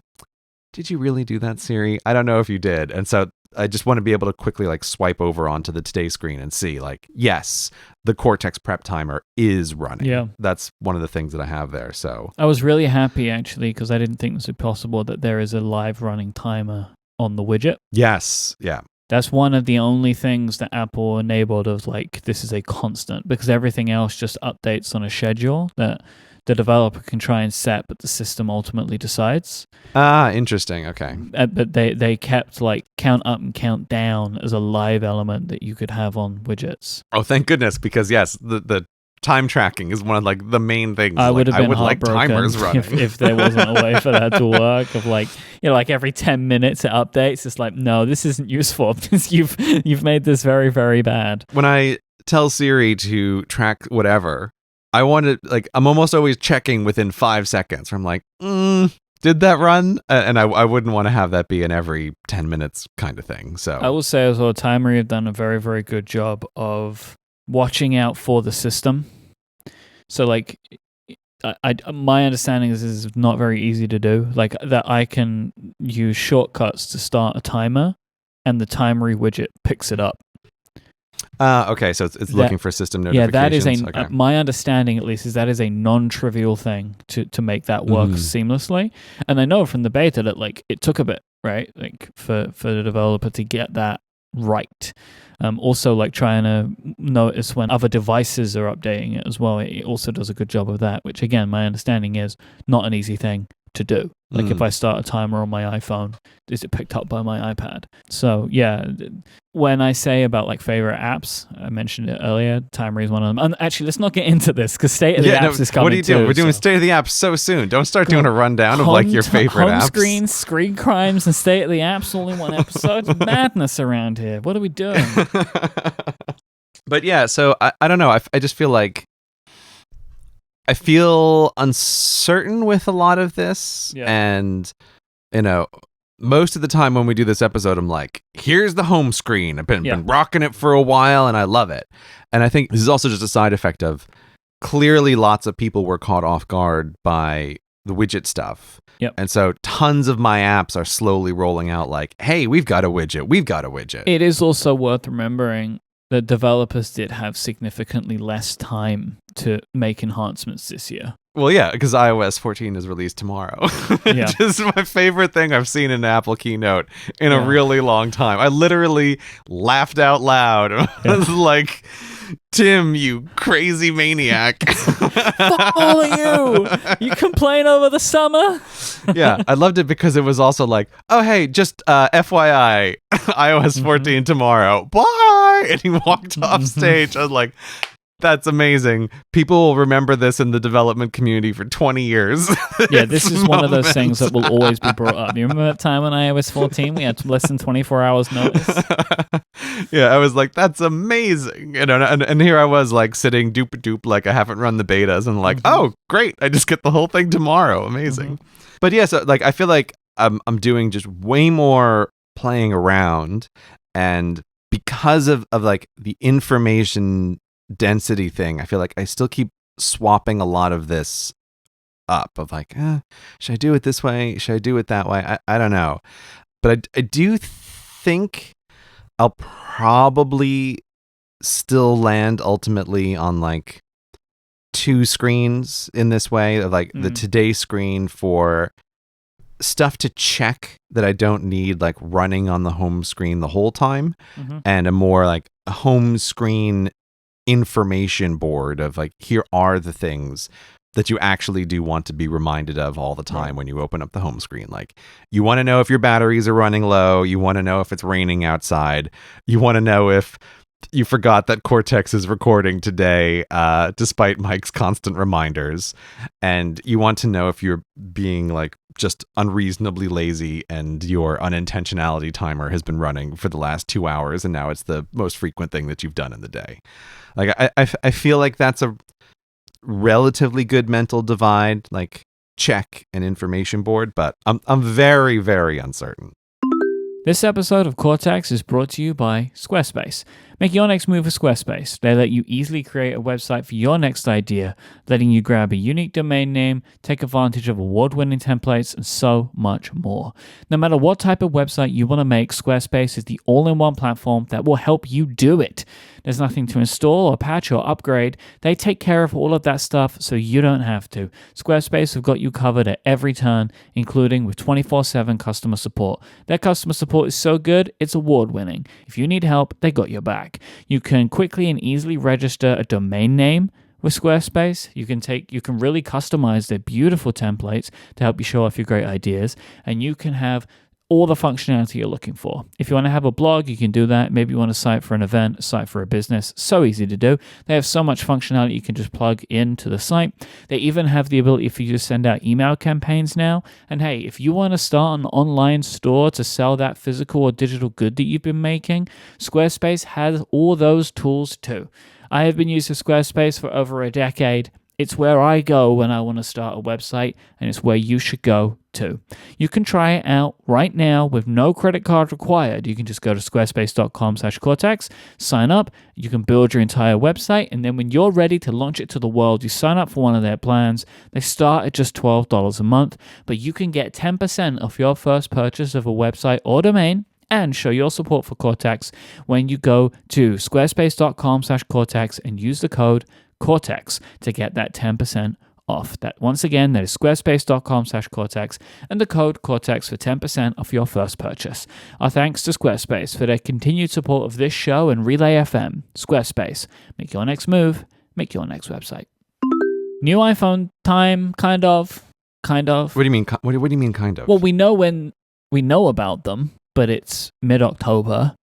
did you really do that, Siri? I don't know if you did. And so I just want to be able to quickly like swipe over onto the Today screen and see like, yes, the Cortex prep timer is running. Yeah. That's one of the things that I have there. So I was really happy actually because I didn't think this was possible that there is a live running timer on the widget. Yes. Yeah. That's one of the only things that Apple enabled of like, this is a constant, because everything else just updates on a schedule that the developer can try and set, but the system ultimately decides. Ah, interesting. Okay. But they kept like count up and count down as a live element that you could have on widgets. Oh, thank goodness, because yes, the time tracking is one of like the main things. I would have been like timers running if there wasn't a way for that to work. Of like, like every 10 minutes it updates. It's like, no, this isn't useful because you've made this very, very bad. When I tell Siri to track whatever, I want to like I'm almost always checking within 5 seconds. Where I'm like, did that run? And I wouldn't want to have that be an every 10 minutes kind of thing. So I will say as well, Timer have done a very, very good job of watching out for the system. So like, my understanding is this is not very easy to do. Like that I can use shortcuts to start a timer, and the Timery widget picks it up. Okay, so it's looking for system notifications. Yeah, that is my understanding at least is that is a non-trivial thing to make that work seamlessly. And I know from the beta that like it took a bit, right? Like for the developer to get that right. Also like trying to notice when other devices are updating it as well. It also does a good job of that, which again, my understanding is not an easy thing, to do. Like if I start a timer on my iPhone, is it picked up by my iPad? So yeah, when I say about like favorite apps, I mentioned it earlier, Timer is one of them. And actually, let's not get into this because State of the Apps is coming. What are you doing? We're doing State of the Apps so soon. Don't start doing a rundown of like your favorite apps. Home screens, screen crimes, and State of the Apps all in one episode. It's madness around here. What are we doing? But yeah, so I don't know. I just feel like I feel uncertain with a lot of this. Yeah. And, most of the time when we do this episode, I'm like, here's the home screen. I've been rocking it for a while and I love it. And I think this is also just a side effect of clearly lots of people were caught off guard by the widget stuff. Yep. And so tons of my apps are slowly rolling out like, hey, we've got a widget. It is also worth remembering that developers did have significantly less time to make enhancements this year. Well, yeah, because iOS 14 is released tomorrow. Which is my favorite thing I've seen in an Apple keynote in a really long time. I literally laughed out loud. I was like, Tim, you crazy maniac. Fuck all of you. You complain over the summer? Yeah, I loved it because it was also like, oh, hey, just FYI, iOS 14 tomorrow. Bye. And he walked off stage. I was like, that's amazing. People will remember this in the development community for 20 years. Yeah, this is one of those things that will always be brought up. You remember that time on iOS 14 we had less than 24 hours notice? Yeah, I was like, that's amazing. And here I was like sitting doop like I haven't run the betas and like, oh, great. I just get the whole thing tomorrow. Amazing. But yeah, so like I feel like I'm doing just way more playing around, and because of like the information density thing, I feel like I still keep swapping a lot of this up of like, should I do it this way? Should I do it that way? I don't know. But I do think I'll probably still land ultimately on like 2 screens in this way, of like the today screen for stuff to check that I don't need like running on the home screen the whole time, and a more like a home screen information board of like, here are the things that you actually do want to be reminded of all the time when you open up the home screen. Like, you want to know if your batteries are running low, you want to know if it's raining outside, you want to know if you forgot that Cortex is recording today, despite Mike's constant reminders, and you want to know if you're being like just unreasonably lazy and your unintentionality timer has been running for the last 2 hours and now it's the most frequent thing that you've done in the day. Like I feel like that's a relatively good mental divide, like check an information board, but I'm very, very uncertain. This episode of Cortex is brought to you by Squarespace. Make your next move with Squarespace. They let you easily create a website for your next idea, letting you grab a unique domain name, take advantage of award-winning templates, and so much more. No matter what type of website you want to make, Squarespace is the all-in-one platform that will help you do it. There's nothing to install or patch or upgrade. They take care of all of that stuff so you don't have to. Squarespace have got you covered at every turn, including with 24/7 customer support. Their customer support is so good, it's award-winning. If you need help, they got your back. You can quickly and easily register a domain name with Squarespace. You can really customize their beautiful templates to help you show off your great ideas, and you can have all the functionality you're looking for. If you want to have a blog, you can do that. Maybe you want a site for an event, a site for a business. So easy to do. They have so much functionality you can just plug into the site. They even have the ability for you to send out email campaigns now. And hey, if you want to start an online store to sell that physical or digital good that you've been making, Squarespace has all those tools too. I have been using Squarespace for over a decade. It's where I go when I want to start a website, and it's where you should go too. You can try it out right now with no credit card required. You can just go to squarespace.com/Cortex, sign up, you can build your entire website, and then when you're ready to launch it to the world, you sign up for one of their plans. They start at just $12 a month, but you can get 10% off your first purchase of a website or domain and show your support for Cortex when you go to squarespace.com/Cortex and use the code Cortex to get that 10% off. That once again, that is squarespace.com/Cortex and the code Cortex for 10% off your first purchase. Our thanks to Squarespace for their continued support of this show and Relay FM. Squarespace, make your next move, make your next website. New iPhone time, kind of. kind of. What do you mean? What do you mean, kind of? Well, we know about them, but it's mid-October,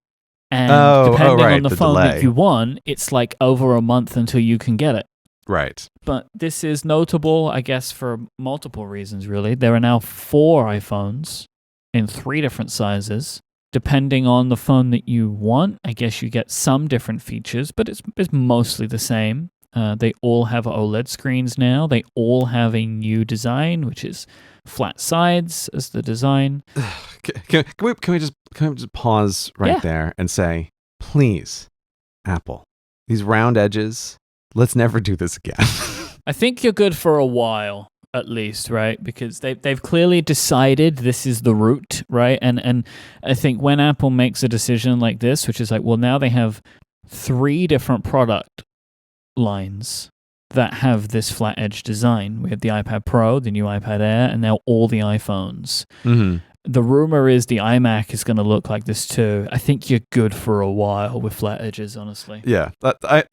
and depending on the phone delay. that you want, it's like over a month until you can get it. Right. But this is notable, I guess, for multiple reasons, really. There are now 4 iPhones in 3 different sizes. Depending on the phone that you want, I guess you get some different features, but it's mostly the same. They all have OLED screens now. They all have a new design, which is flat sides as the design. Can we just pause right there and say, please, Apple, these round edges, let's never do this again. I think you're good for a while, at least, right? Because they've clearly decided this is the route, right? And I think when Apple makes a decision like this, which is like, well, now they have 3 different product lines that have this flat edge design. We have the iPad Pro, the new iPad Air, and now all the iPhones. Mm-hmm. The rumor is the iMac is going to look like this too. I think you're good for a while with flat edges, honestly. Yeah,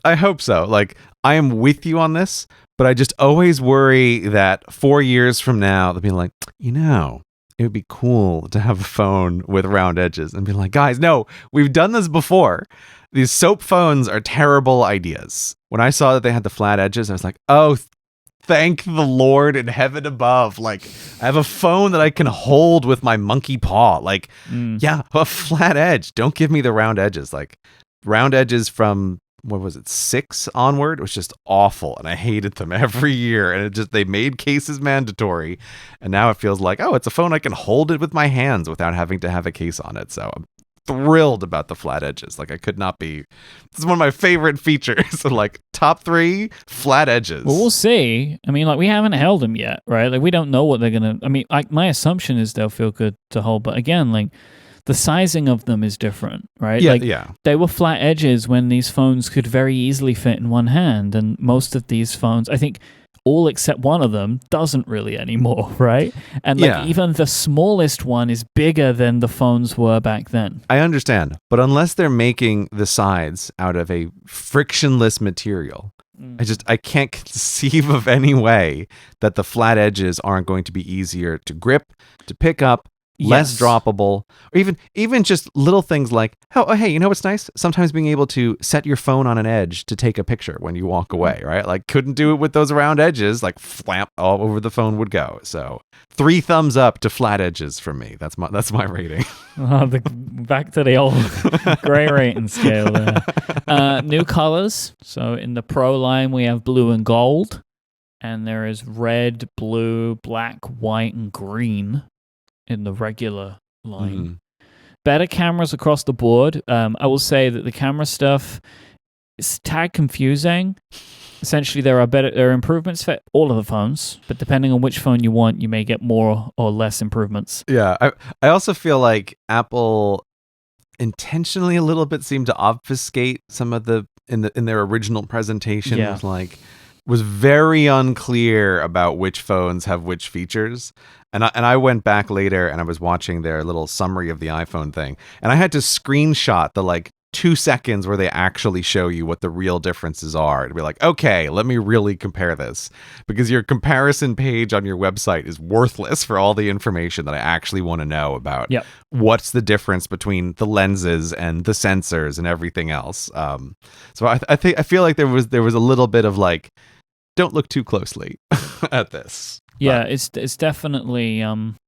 I hope so. Like, I am with you on this, but I just always worry that 4 years from now, they'll be like, it would be cool to have a phone with round edges, and be like, guys, no, we've done this before. These soap phones are terrible ideas. When I saw that they had the flat edges, I was like, oh, thank the Lord in heaven above. Like, I have a phone that I can hold with my monkey paw. Like, yeah, a flat edge. Don't give me the round edges. Like, round edges from, 6 onward was just awful, and I hated them every year. And they made cases mandatory, and now it feels like, oh, it's a phone I can hold it with my hands without having to have a case on it. So I'm thrilled about the flat edges. Like, I could not be. This is one of my favorite features. So, like, top 3 flat edges. Well, we'll see. I mean, like, we haven't held them yet, right? Like, we don't know what they're gonna. I mean, like, my assumption is they'll feel good to hold, but again, like, the sizing of them is different, right? Yeah. They were flat edges when these phones could very easily fit in one hand, and most of these phones, I think, all except one of them doesn't really anymore, right? And even the smallest one is bigger than the phones were back then. I understand, but unless they're making the sides out of a frictionless material, I can't conceive of any way that the flat edges aren't going to be easier to grip, to pick up, less droppable, or even just little things like, oh, hey, you know what's nice? Sometimes being able to set your phone on an edge to take a picture when you walk away, right? Like, couldn't do it with those round edges, like, flamp all over the phone would go. So 3 thumbs up to flat edges from me. That's my rating. Back to the old gray rating scale there. New colors. So in the Pro line, we have blue and gold, and there is red, blue, black, white, and green in the regular line. Better cameras across the board. I will say that the camera stuff is tad confusing. Essentially, there are improvements for all of the phones, but depending on which phone you want, you may get more or less improvements. Yeah, I also feel like Apple intentionally a little bit seemed to obfuscate some of the in their original presentation. Yeah. Was very unclear about which phones have which features. And I went back later and I was watching their little summary of the iPhone thing. And I had to screenshot the 2 seconds where they actually show you what the real differences are. To be like, okay, let me really compare this. Because your comparison page on your website is worthless for all the information that I actually want to know about what's the difference between the lenses and the sensors and everything else. So I feel like there was a little bit of don't look too closely at this. Yeah, it's definitely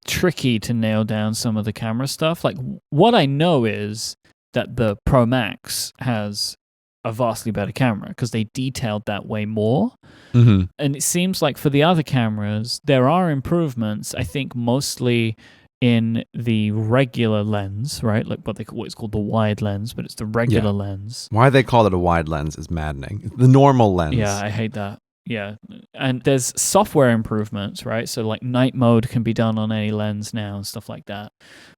tricky to nail down some of the camera stuff. Like, what I know is that the Pro Max has a vastly better camera because they detailed that way more. Mm-hmm. And it seems like for the other cameras, there are improvements, I think mostly in the regular lens, right? Like what's called the wide lens, but it's the regular lens. Why they call it a wide lens is maddening. The normal lens. Yeah, I hate that. Yeah, and there's software improvements, right? So like night mode can be done on any lens now and stuff like that.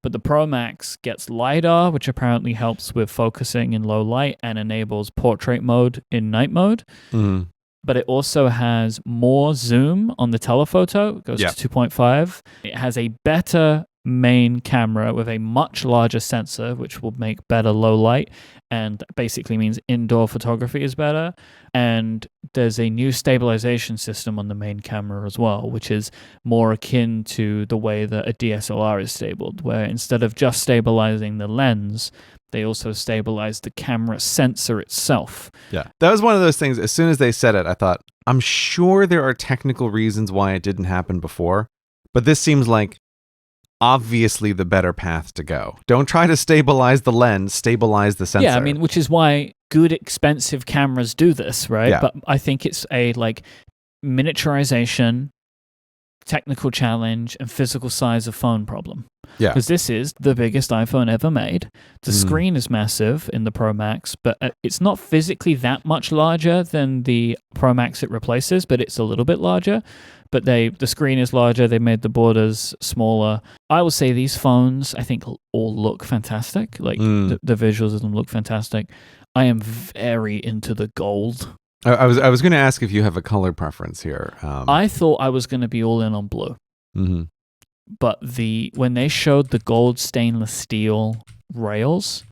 But the Pro Max gets LiDAR, which apparently helps with focusing in low light and enables portrait mode in night mode. Mm-hmm. But it also has more zoom on the telephoto. It goes to 2.5. It has a better main camera with a much larger sensor, which will make better low light, and basically means indoor photography is better. And there's a new stabilization system on the main camera as well, which is more akin to the way that a DSLR is stabled, where instead of just stabilizing the lens, they also stabilize the camera sensor itself. Yeah. That was one of those things. As soon as they said it, I thought, I'm sure there are technical reasons why it didn't happen before, but this seems like obviously the better path to go. Don't try to stabilize the lens, stabilize the sensor. Yeah, I mean, which is why good expensive cameras do this, right? Yeah. But I think it's a like miniaturization, technical challenge, and physical size of phone problem. Yeah. Because this is the biggest iPhone ever made. The screen is massive in the Pro Max, but it's not physically that much larger than the Pro Max it replaces, but it's a little bit larger. But the screen is larger. They made the borders smaller. I will say these phones, I think, all look fantastic. Like the visuals of them look fantastic. I am very into the gold. I was going to ask if you have a color preference here. I thought I was going to be all in on blue. Mm-hmm. But when they showed the gold stainless steel rails,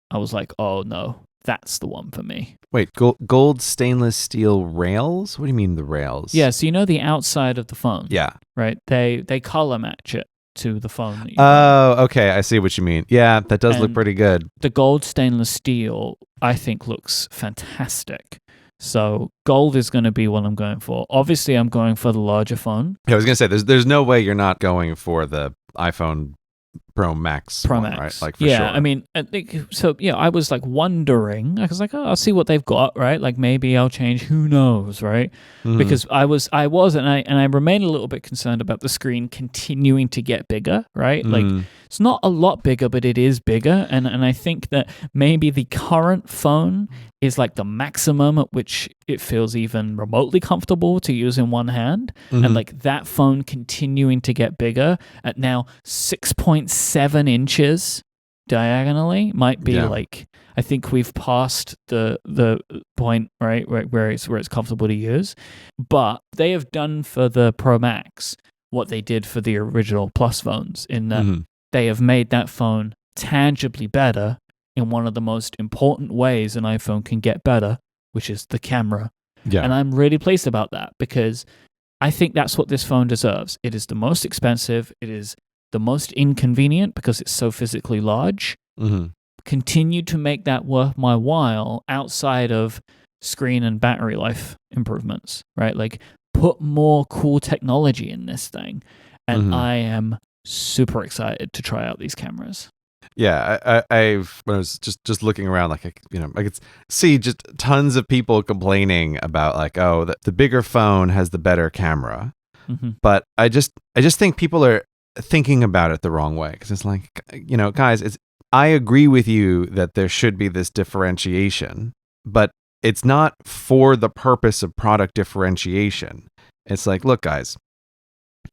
I was like, oh no, that's the one for me. Wait, gold stainless steel rails? What do you mean the rails? Yeah, so you know the outside of the phone. Yeah. Right? They color match it to the phone. That you Oh, okay. I see what you mean. Yeah, that does look pretty good. The gold stainless steel, I think, looks fantastic. So gold is going to be what I'm going for. Obviously, I'm going for the larger phone. Yeah, I was going to say, there's no way you're not going for the iPhone Pro Max. Pro one, Max. right? Like, for yeah, sure. I mean, I was like wondering. I was like, oh, I'll see what they've got, right? Like maybe I'll change. Who knows, right? Mm-hmm. Because I was, and I remain a little bit concerned about the screen continuing to get bigger, right? Like it's not a lot bigger, but it is bigger, and I think that maybe the current phone is like the maximum at which it feels even remotely comfortable to use in one hand. And like that phone continuing to get bigger at now 6.7 inches diagonally might be like, I think we've passed the point, right, where it's comfortable to use. But they have done for the Pro Max what they did for the original Plus phones in that they have made that phone tangibly better in one of the most important ways an iPhone can get better, which is the camera. Yeah. And I'm really pleased about that because I think that's what this phone deserves. It is the most expensive. It is the most inconvenient because it's so physically large. Continue to make that worth my while outside of screen and battery life improvements, right? Like put more cool technology in this thing. And I am super excited to try out these cameras. Yeah, when I was just looking around, like, I could see just tons of people complaining about like, oh, the bigger phone has the better camera. But I just think people are thinking about it the wrong way because it's like, guys, I agree with you that there should be this differentiation, but it's not for the purpose of product differentiation. It's like, look, guys,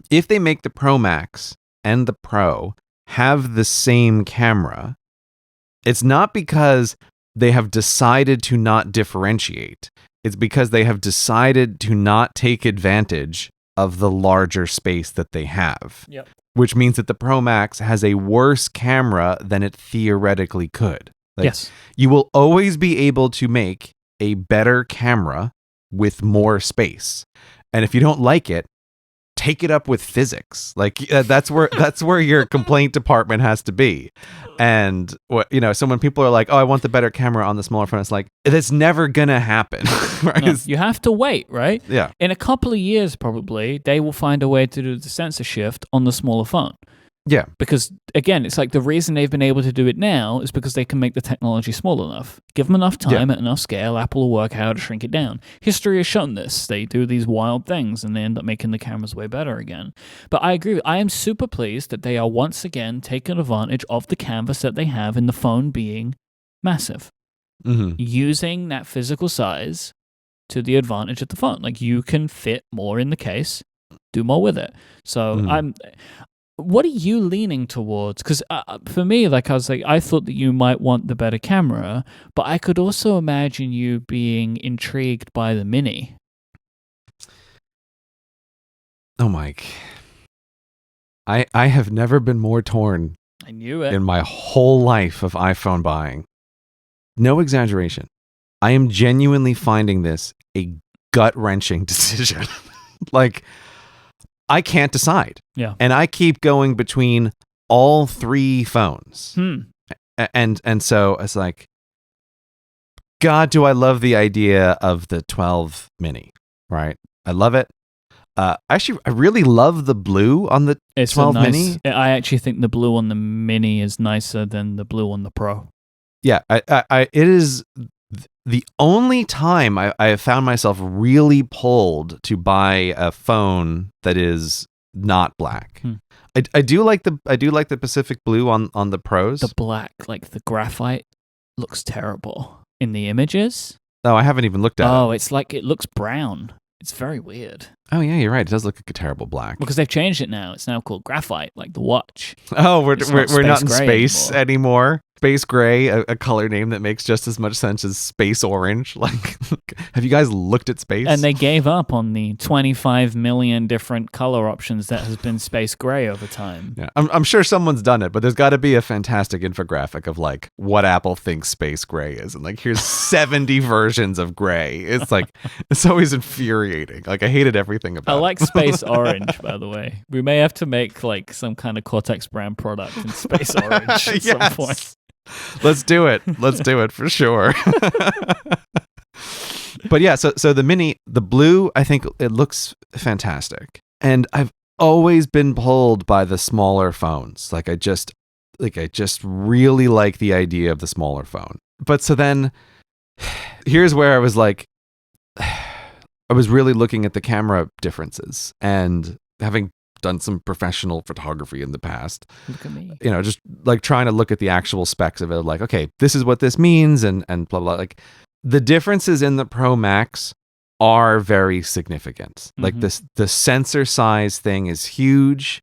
if they make the Pro Max and the Pro have the same camera, it's not because they have decided to not differentiate. It's because they have decided to not take advantage of the larger space that they have. Yep. Which means that the Pro Max has a worse camera than it theoretically could. Like, yes. You will always be able to make a better camera with more space. And if you don't like it, take it up with physics. Like that's where your complaint department has to be. And so when people are like, "Oh, I want the better camera on the smaller phone," it's like that's never gonna happen. Right? No, you have to wait, right? Yeah. In a couple of years, probably they will find a way to do the sensor shift on the smaller phone. Yeah. Because again, it's like the reason they've been able to do it now is because they can make the technology small enough. Give them enough time at enough scale, Apple will work out how to shrink it down. History has shown this. They do these wild things and they end up making the cameras way better again. But I agree. I am super pleased that they are once again taking advantage of the canvas that they have in the phone being massive. Using that physical size to the advantage of the phone. Like you can fit more in the case, do more with it. So what are you leaning towards? Because for me, like I was like, I thought that you might want the better camera, but I could also imagine you being intrigued by the Mini. Oh, Myke. I have never been more torn I knew it. in my whole life of iPhone buying. No exaggeration. I am genuinely finding this a gut-wrenching decision. Like, I can't decide. Yeah. And I keep going between all three phones. And so it's like, God, do I love the idea of the 12 mini, right? I love it. Actually, I really love the blue on the 12 mini. I actually think the blue on the mini is nicer than the blue on the Pro. Yeah, it is the only time I have found myself really pulled to buy a phone that is not black. I do like the Pacific blue on the Pros. The black, like the graphite, looks terrible in the images. Oh, I haven't even looked at it. Oh, it's like it looks brown. It's very weird. Oh, yeah, you're right. It does look like a terrible black. Because they've changed it now. It's now called graphite, like the watch. Oh, we're not in space anymore. Space gray, a color name that makes just as much sense as space orange. Like, have you guys looked at space? And they gave up on the 25 million different color options that has been space gray over time. Yeah, I'm sure someone's done it, but there's got to be a fantastic infographic of like what Apple thinks space gray is, and like here's 70 versions of gray. It's like it's always infuriating. Like I hated everything about it. I like space orange, by the way. We may have to make like some kind of Cortex brand product in space orange at some point. Let's do it. Let's do it for sure. But yeah, so the mini, the blue, I think it looks fantastic. And I've always been pulled by the smaller phones. I just really like the idea of the smaller phone. But so then here's where I was like, I was really looking at the camera differences and having done some professional photography in the past. Look at me. Just like trying to look at the actual specs of it. Like, okay, this is what this means and blah, blah. Like the differences in the Pro Max are very significant. Like the sensor size thing is huge.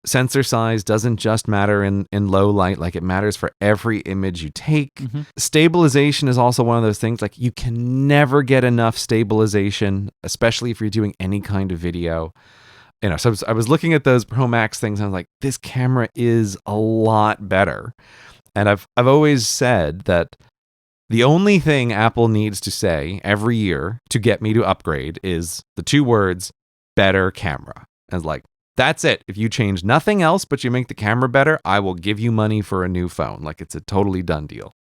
Sensor size doesn't just matter in low light. Like it matters for every image you take. Stabilization is also one of those things. Like you can never get enough stabilization, especially if you're doing any kind of video. So I was looking at those Pro Max things and I was like, this camera is a lot better. And I've always said that the only thing Apple needs to say every year to get me to upgrade is the two words, better camera. And it's like, that's it. If you change nothing else but you make the camera better, I will give you money for a new phone. Like it's a totally done deal.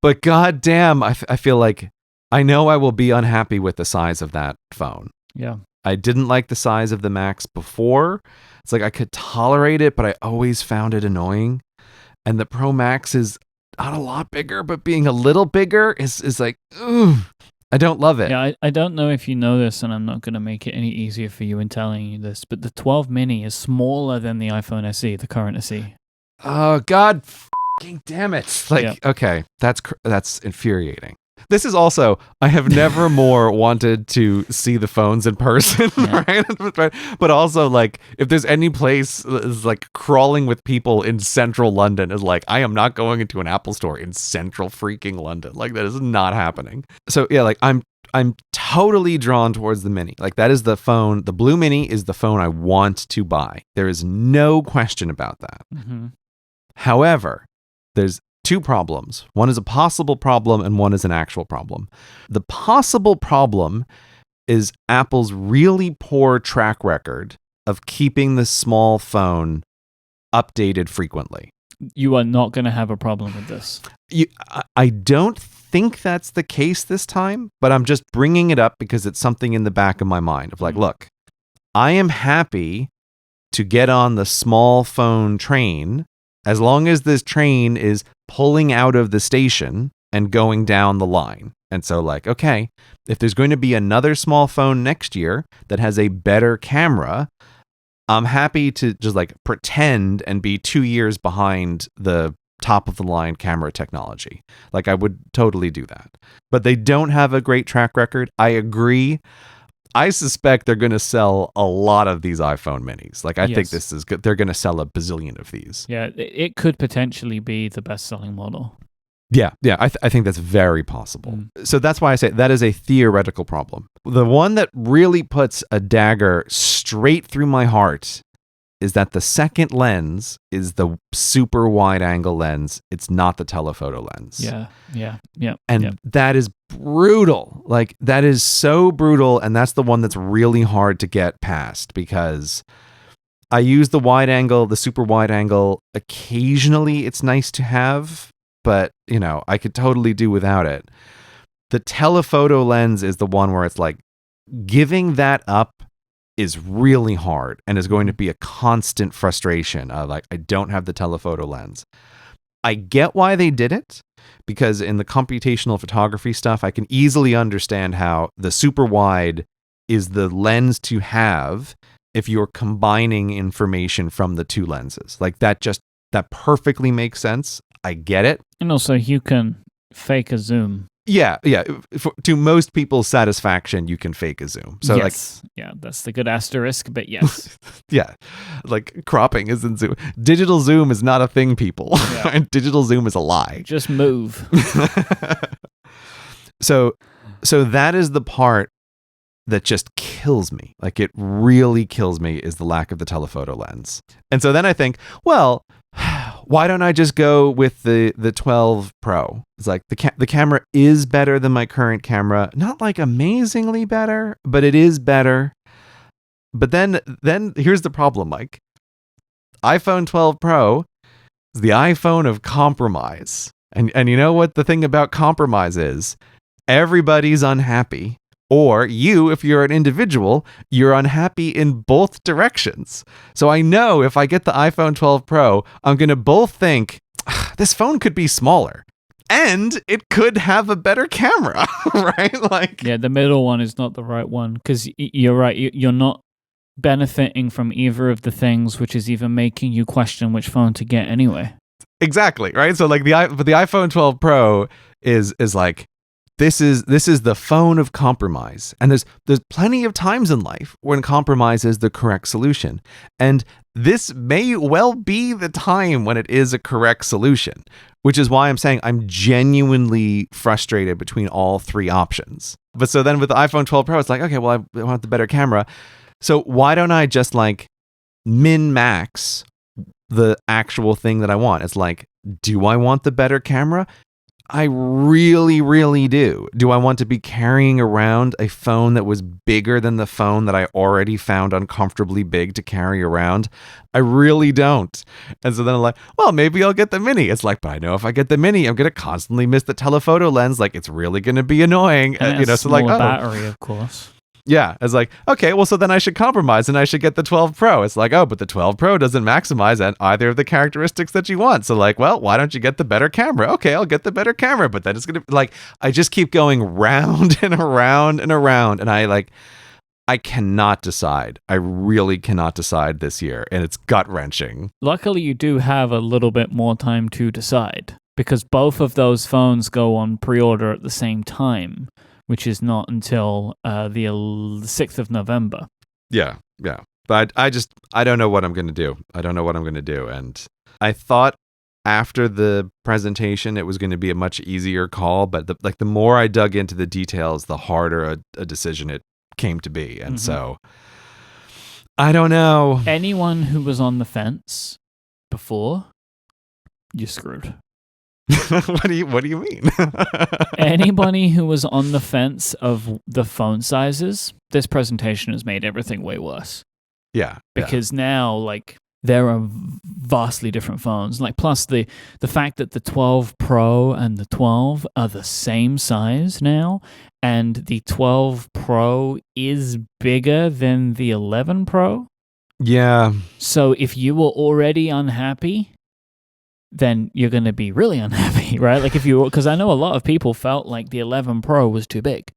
But goddamn, I feel like I know I will be unhappy with the size of that phone. Yeah. I didn't like the size of the Max before. It's like I could tolerate it, but I always found it annoying. And the Pro Max is not a lot bigger, but being a little bigger is like, ugh, I don't love it. Yeah, I don't know if you know this, and I'm not going to make it any easier for you in telling you this, but the 12 mini is smaller than the iPhone SE, the current SE. Oh, God fucking damn it. Like, okay, that's infuriating. This is also, I have never more wanted to see the phones in person, right? But also, like, if there's any place that is like crawling with people in central London, is like, I am not going into an Apple store in central freaking London. Like, that is not happening. So, yeah, like, I'm totally drawn towards the mini. Like, that is the phone, the blue mini is the phone I want to buy. There is no question about that. However, there's two problems. One is a possible problem and one is an actual problem. The possible problem is Apple's really poor track record of keeping the small phone updated frequently. You are not going to have a problem with this. I don't think that's the case this time, but I'm just bringing it up because it's something in the back of my mind of like, look, I am happy to get on the small phone train as long as this train is pulling out of the station and going down the line. And so like, okay, if there's going to be another small phone next year that has a better camera, I'm happy to just like pretend and be 2 years behind the top of the line camera technology. Like I would totally do that. But they don't have a great track record. I agree. I suspect they're going to sell a lot of these iPhone minis. Like, I think this is good. They're going to sell a bazillion of these. Yeah, it could potentially be the best-selling model. Yeah, I think that's very possible. So that's why I say that is a theoretical problem. The one that really puts a dagger straight through my heart is that the second lens is the super wide angle lens. It's not the telephoto lens. Yeah. And that is brutal. Like, that is so brutal. And that's the one that's really hard to get past, because I use the wide angle, the super wide angle. Occasionally it's nice to have, but I could totally do without it. The telephoto lens is the one where it's like, giving that up is really hard and is going to be a constant frustration. Like, I don't have the telephoto lens. I get why they did it, because in the computational photography stuff, I can easily understand how the super wide is the lens to have if you're combining information from the two lenses. Like, that perfectly makes sense. I get it. And also, you can fake a zoom. Yeah. To most people's satisfaction, you can fake a zoom. So yes. That's the good asterisk, but yes. Yeah, like cropping isn't zoom. Digital zoom is not a thing, people. Yeah. Digital zoom is a lie. Just move. So that is the part that just kills me. Like, it really kills me, is the lack of the telephoto lens. And so then I think, well, why don't I just go with the 12 Pro? It's like the camera is better than my current camera. Not like amazingly better, but it is better. But then here's the problem, Myke. iPhone 12 Pro is the iPhone of compromise. And you know what the thing about compromise is? Everybody's unhappy. Or you, if you're an individual, you're unhappy in both directions. So I know if I get the iPhone 12 Pro, I'm going to both think, this phone could be smaller. And it could have a better camera, right? Like, yeah, the middle one is not the right one, because you're right. You're not benefiting from either of the things, which is even making you question which phone to get anyway. Exactly, right? So like the iPhone 12 Pro is like, this is the phone of compromise. And there's plenty of times in life when compromise is the correct solution. And this may well be the time when it is a correct solution, which is why I'm saying I'm genuinely frustrated between all three options. But so then with the iPhone 12 Pro, it's like, okay, well, I want the better camera. So why don't I just like min-max the actual thing that I want? It's like, do I want the better camera? I really, really do. Do I want to be carrying around a phone that was bigger than the phone that I already found uncomfortably big to carry around? I really don't. And so then I'm like, well, maybe I'll get the mini. It's like, but I know if I get the mini, I'm going to constantly miss the telephoto lens. Like, it's really going to be annoying. And so like, battery, of course. Yeah, it's like, okay, well, so then I should compromise and I should get the 12 Pro. It's like, oh, but the 12 Pro doesn't maximize either of the characteristics that you want. So like, well, why don't you get the better camera? Okay, I'll get the better camera, but then it's going to, like, I just keep going round and around and around. And I cannot decide. I really cannot decide this year. And it's gut-wrenching. Luckily, you do have a little bit more time to decide, because both of those phones go on pre-order at the same time, which is not until the 6th of November. Yeah. But I don't know what I'm going to do. And I thought after the presentation, it was going to be a much easier call. But the more I dug into the details, the harder a decision it came to be. And so I don't know. Anyone who was on the fence before, you're screwed. What do you mean? Anybody who was on the fence of the phone sizes, this presentation has made everything way worse. Yeah. Because now, like, there are vastly different phones. Like, plus the fact that the 12 Pro and the 12 are the same size now, and the 12 Pro is bigger than the 11 Pro. Yeah. So if you were already unhappy, then you're going to be really unhappy, right? Like, because I know a lot of people felt like the 11 Pro was too big,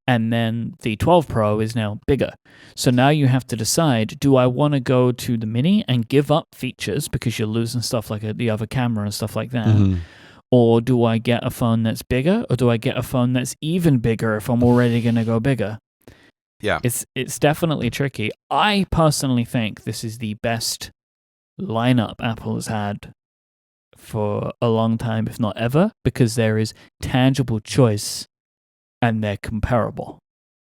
and then the 12 Pro is now bigger. So now you have to decide, do I want to go to the mini and give up features because you're losing stuff like the other camera and stuff like that? Mm-hmm. Or do I get a phone that's bigger, or do I get a phone that's even bigger if I'm already going to go bigger? Yeah. It's definitely tricky. I personally think this is the best lineup Apple has had for a long time, if not ever, because there is tangible choice and they're comparable.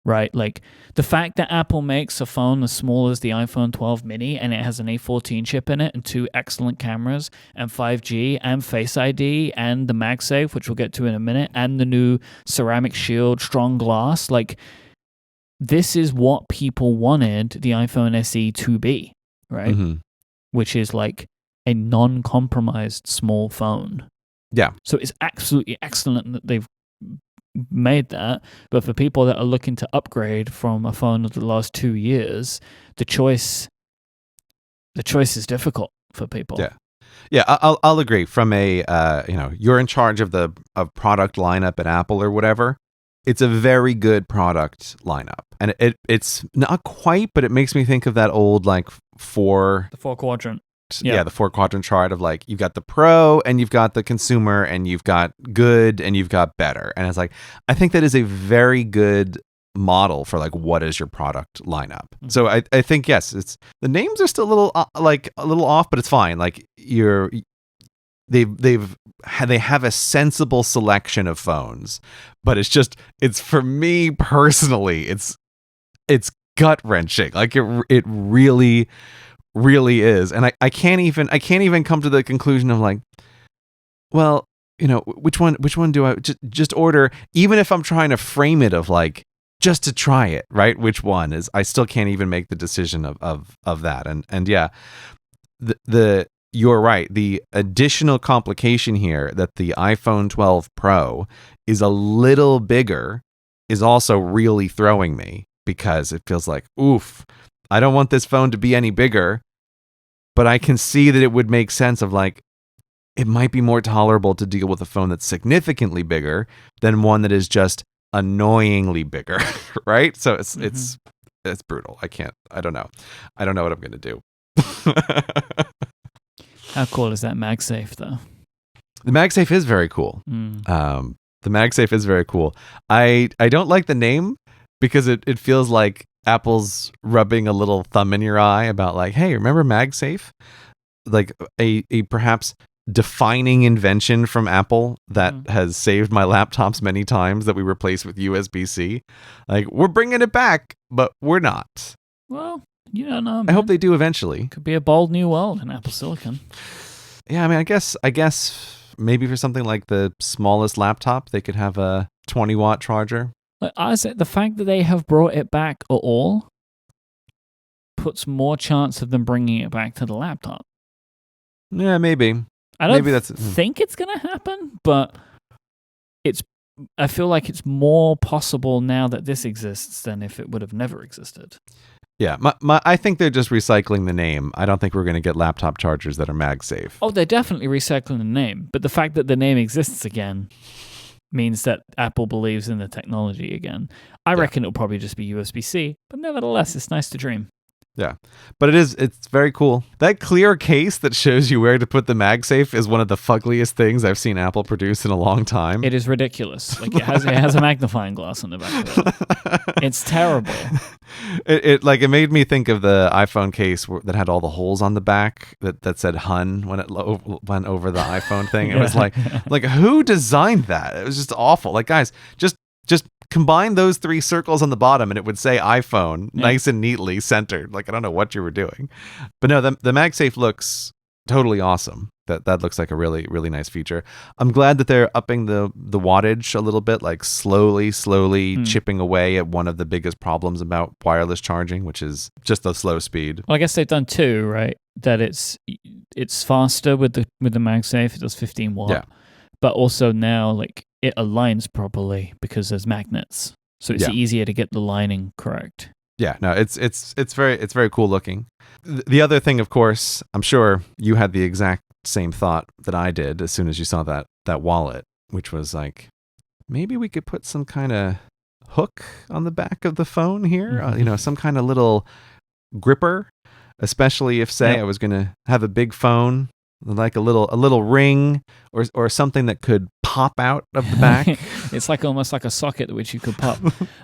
right? Like the fact that Apple makes a phone as small as the iPhone 12 mini and it has an A14 chip in it and 2 excellent cameras and 5G and Face ID and the MagSafe, which we'll get to in a minute, and the new ceramic shield, strong glass, like this is what people wanted the iPhone SE to be, right? Mm-hmm. Which is like a non-compromised small phone. Yeah. So it's absolutely excellent that they've made that, but for people that are looking to upgrade from a phone of the last 2 years, the choice is difficult for people. Yeah, I'll agree. From a you're in charge of product lineup at Apple or whatever. It's a very good product lineup, and it's not quite, but it makes me think of that old like The 4-quadrant. The 4-quadrant chart of like you've got the pro and you've got the consumer and you've got good and you've got better, and it's like I think that is a very good model for like what is your product lineup. Mm-hmm. So I think yes, it's the names are still a little off, but it's fine. Like they have a sensible selection of phones, but it's for me personally, it's gut wrenching. Like it really is, and I can't even come to the conclusion of like, well, which one do I just order, even if I'm trying to frame it of like just to try it, right? Which one is, I still can't even make the decision of that, and yeah, you're right. The additional complication here that the iPhone 12 Pro is a little bigger is also really throwing me, because it feels like, oof, I don't want this phone to be any bigger, but I can see that it would make sense of like, it might be more tolerable to deal with a phone that's significantly bigger than one that is just annoyingly bigger, right? So it's brutal. I don't know what I'm going to do. How cool is that MagSafe, though? The MagSafe is very cool. The MagSafe is very cool. I don't like the name because it feels like Apple's rubbing a little thumb in your eye about like, hey, remember MagSafe? Like a perhaps defining invention from Apple that has saved my laptops many times that we replaced with USB-C. Like, we're bringing it back, but we're not. Well, you don't know, man. I hope they do eventually. Could be a bold new world in Apple Silicon. Yeah, I mean, I guess maybe for something like the smallest laptop, they could have a 20-watt charger. Like I said, the fact that they have brought it back at all puts more chance of them bringing it back to the laptop. Yeah, maybe. I don't think it's going to happen, but I feel like it's more possible now that this exists than if it would have never existed. Yeah, I think they're just recycling the name. I don't think we're going to get laptop chargers that are MagSafe. Oh, they're definitely recycling the name, but the fact that the name exists again means that Apple believes in the technology again. I reckon it'll probably just be USB-C, but nevertheless, it's nice to dream. Yeah, but it's very cool. That clear case that shows you where to put the MagSafe is one of the fuggliest things I've seen Apple produce in a long time. It is ridiculous. Like it has a magnifying glass on the back of it. It's terrible. It made me think of the iPhone case that had all the holes on the back that said "Hun" when it went over the iPhone thing. It was like who designed that? It was just awful. Like, guys, just combine those 3 circles on the bottom and it would say iPhone nice and neatly centered. Like, I don't know what you were doing. But no, the MagSafe looks totally awesome. That looks like a really, really nice feature. I'm glad that they're upping the wattage a little bit, like slowly chipping away at one of the biggest problems about wireless charging, which is just the slow speed. Well, I guess they've done 2, right? That it's faster with the MagSafe. It does 15 watt. Yeah. But also now, like, it aligns properly because there's magnets, so it's easier to get the lining correct. Yeah, no, it's very cool looking. The other thing, of course, I'm sure you had the exact same thought that I did as soon as you saw that wallet, which was like, maybe we could put some kind of hook on the back of the phone here, some kind of little gripper, especially if, say, I was going to have a big phone, like a little ring or something that could pop out of the back. It's like almost like a socket which you could pop.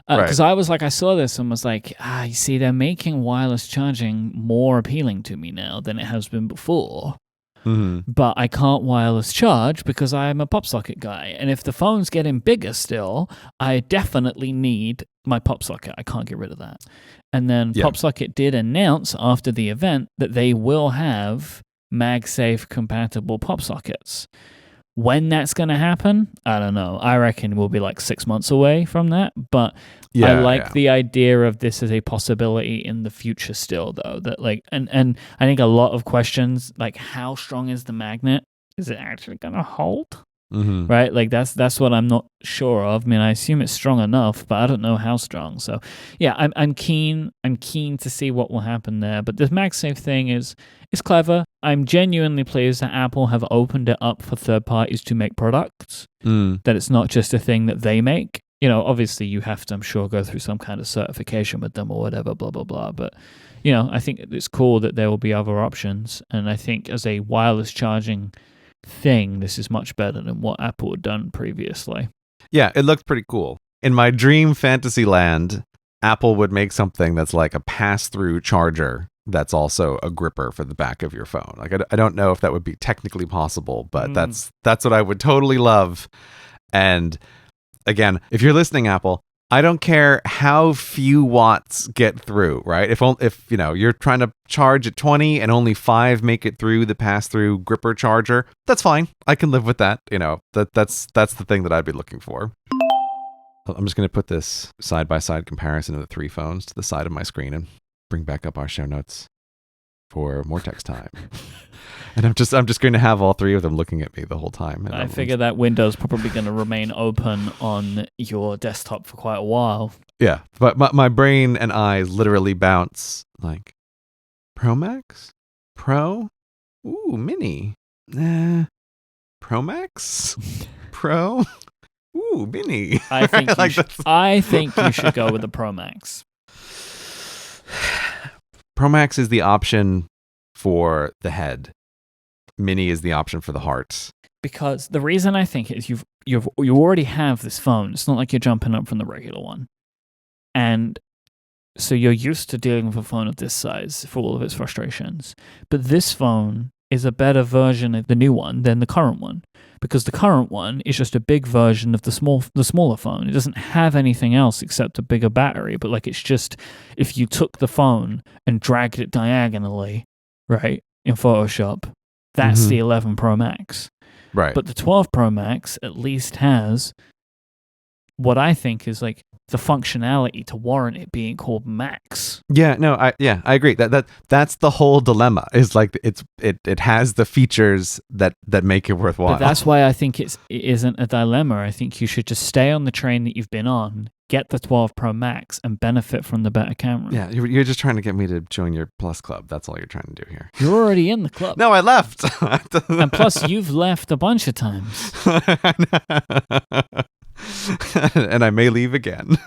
Because I saw this and was like, you see, they're making wireless charging more appealing to me now than it has been before. but I can't wireless charge because I'm a pop socket guy. And if the phone's getting bigger still, I definitely need my pop socket. I can't get rid of that. And then PopSocket did announce after the event that they will have Magsafe compatible pop sockets. When that's going to happen, I don't know. I reckon we'll be like 6 months away from that. But I like the idea of this as a possibility in the future still, though. That like, and I think a lot of questions like, how strong is the magnet? Is it actually going to hold? Right? Like that's what I'm not sure of. I mean, I assume it's strong enough, but I don't know how strong. So yeah, I'm keen to see what will happen there. But this MagSafe thing is clever. I'm genuinely pleased that Apple have opened it up for third parties to make products. That it's not just a thing that they make. You know, obviously you have to, I'm sure, go through some kind of certification with them or whatever, blah, blah, blah. But, you know, I think it's cool that there will be other options. And I think as a wireless charging thing, this is much better than what Apple had done previously. Yeah, it looked pretty cool. In my dream fantasy land, Apple would make something that's like a pass-through charger that's also a gripper for the back of your phone. Like I don't know if that would be technically possible, but that's what I would totally love. And again, if you're listening, Apple, I don't care how few watts get through, right? If you know, you're trying to charge at 20 and only 5 make it through the pass-through gripper charger, that's fine. I can live with that. You know, that's the thing that I'd be looking for. I'm just going to put this side-by-side comparison of the 3 phones to the side of my screen and bring back up our show notes for more text time. And I'm just going to have all 3 of them looking at me the whole time. And I figure that window's probably going to remain open on your desktop for quite a while. Yeah, but my brain and eyes literally bounce like, Pro Max? Pro? Ooh, Mini. Pro Max? Pro? Ooh, Mini. I think you should go with the Pro Max. Pro Max is the option for the head. Mini is the option for the heart. Because the reason I think is you already have this phone. It's not like you're jumping up from the regular one. And so you're used to dealing with a phone of this size for all of its frustrations. But this phone is a better version of the new one than the current one. Because the current one is just a big version of the smaller phone. It doesn't have anything else except a bigger battery. But like it's just, if you took the phone and dragged it diagonally, right, in Photoshop, that's the 11 Pro Max. Right. But the 12 Pro Max at least has what I think is like the functionality to warrant it being called Max. Yeah, no, I agree. That's the whole dilemma. Is like it has the features that make it worthwhile. But that's why I think it isn't a dilemma. I think you should just stay on the train that you've been on, get the 12 Pro Max, and benefit from the better camera. Yeah, you're just trying to get me to join your Plus Club. That's all you're trying to do here. You're already in the club. No, I left. And plus, you've left a bunch of times. And I may leave again.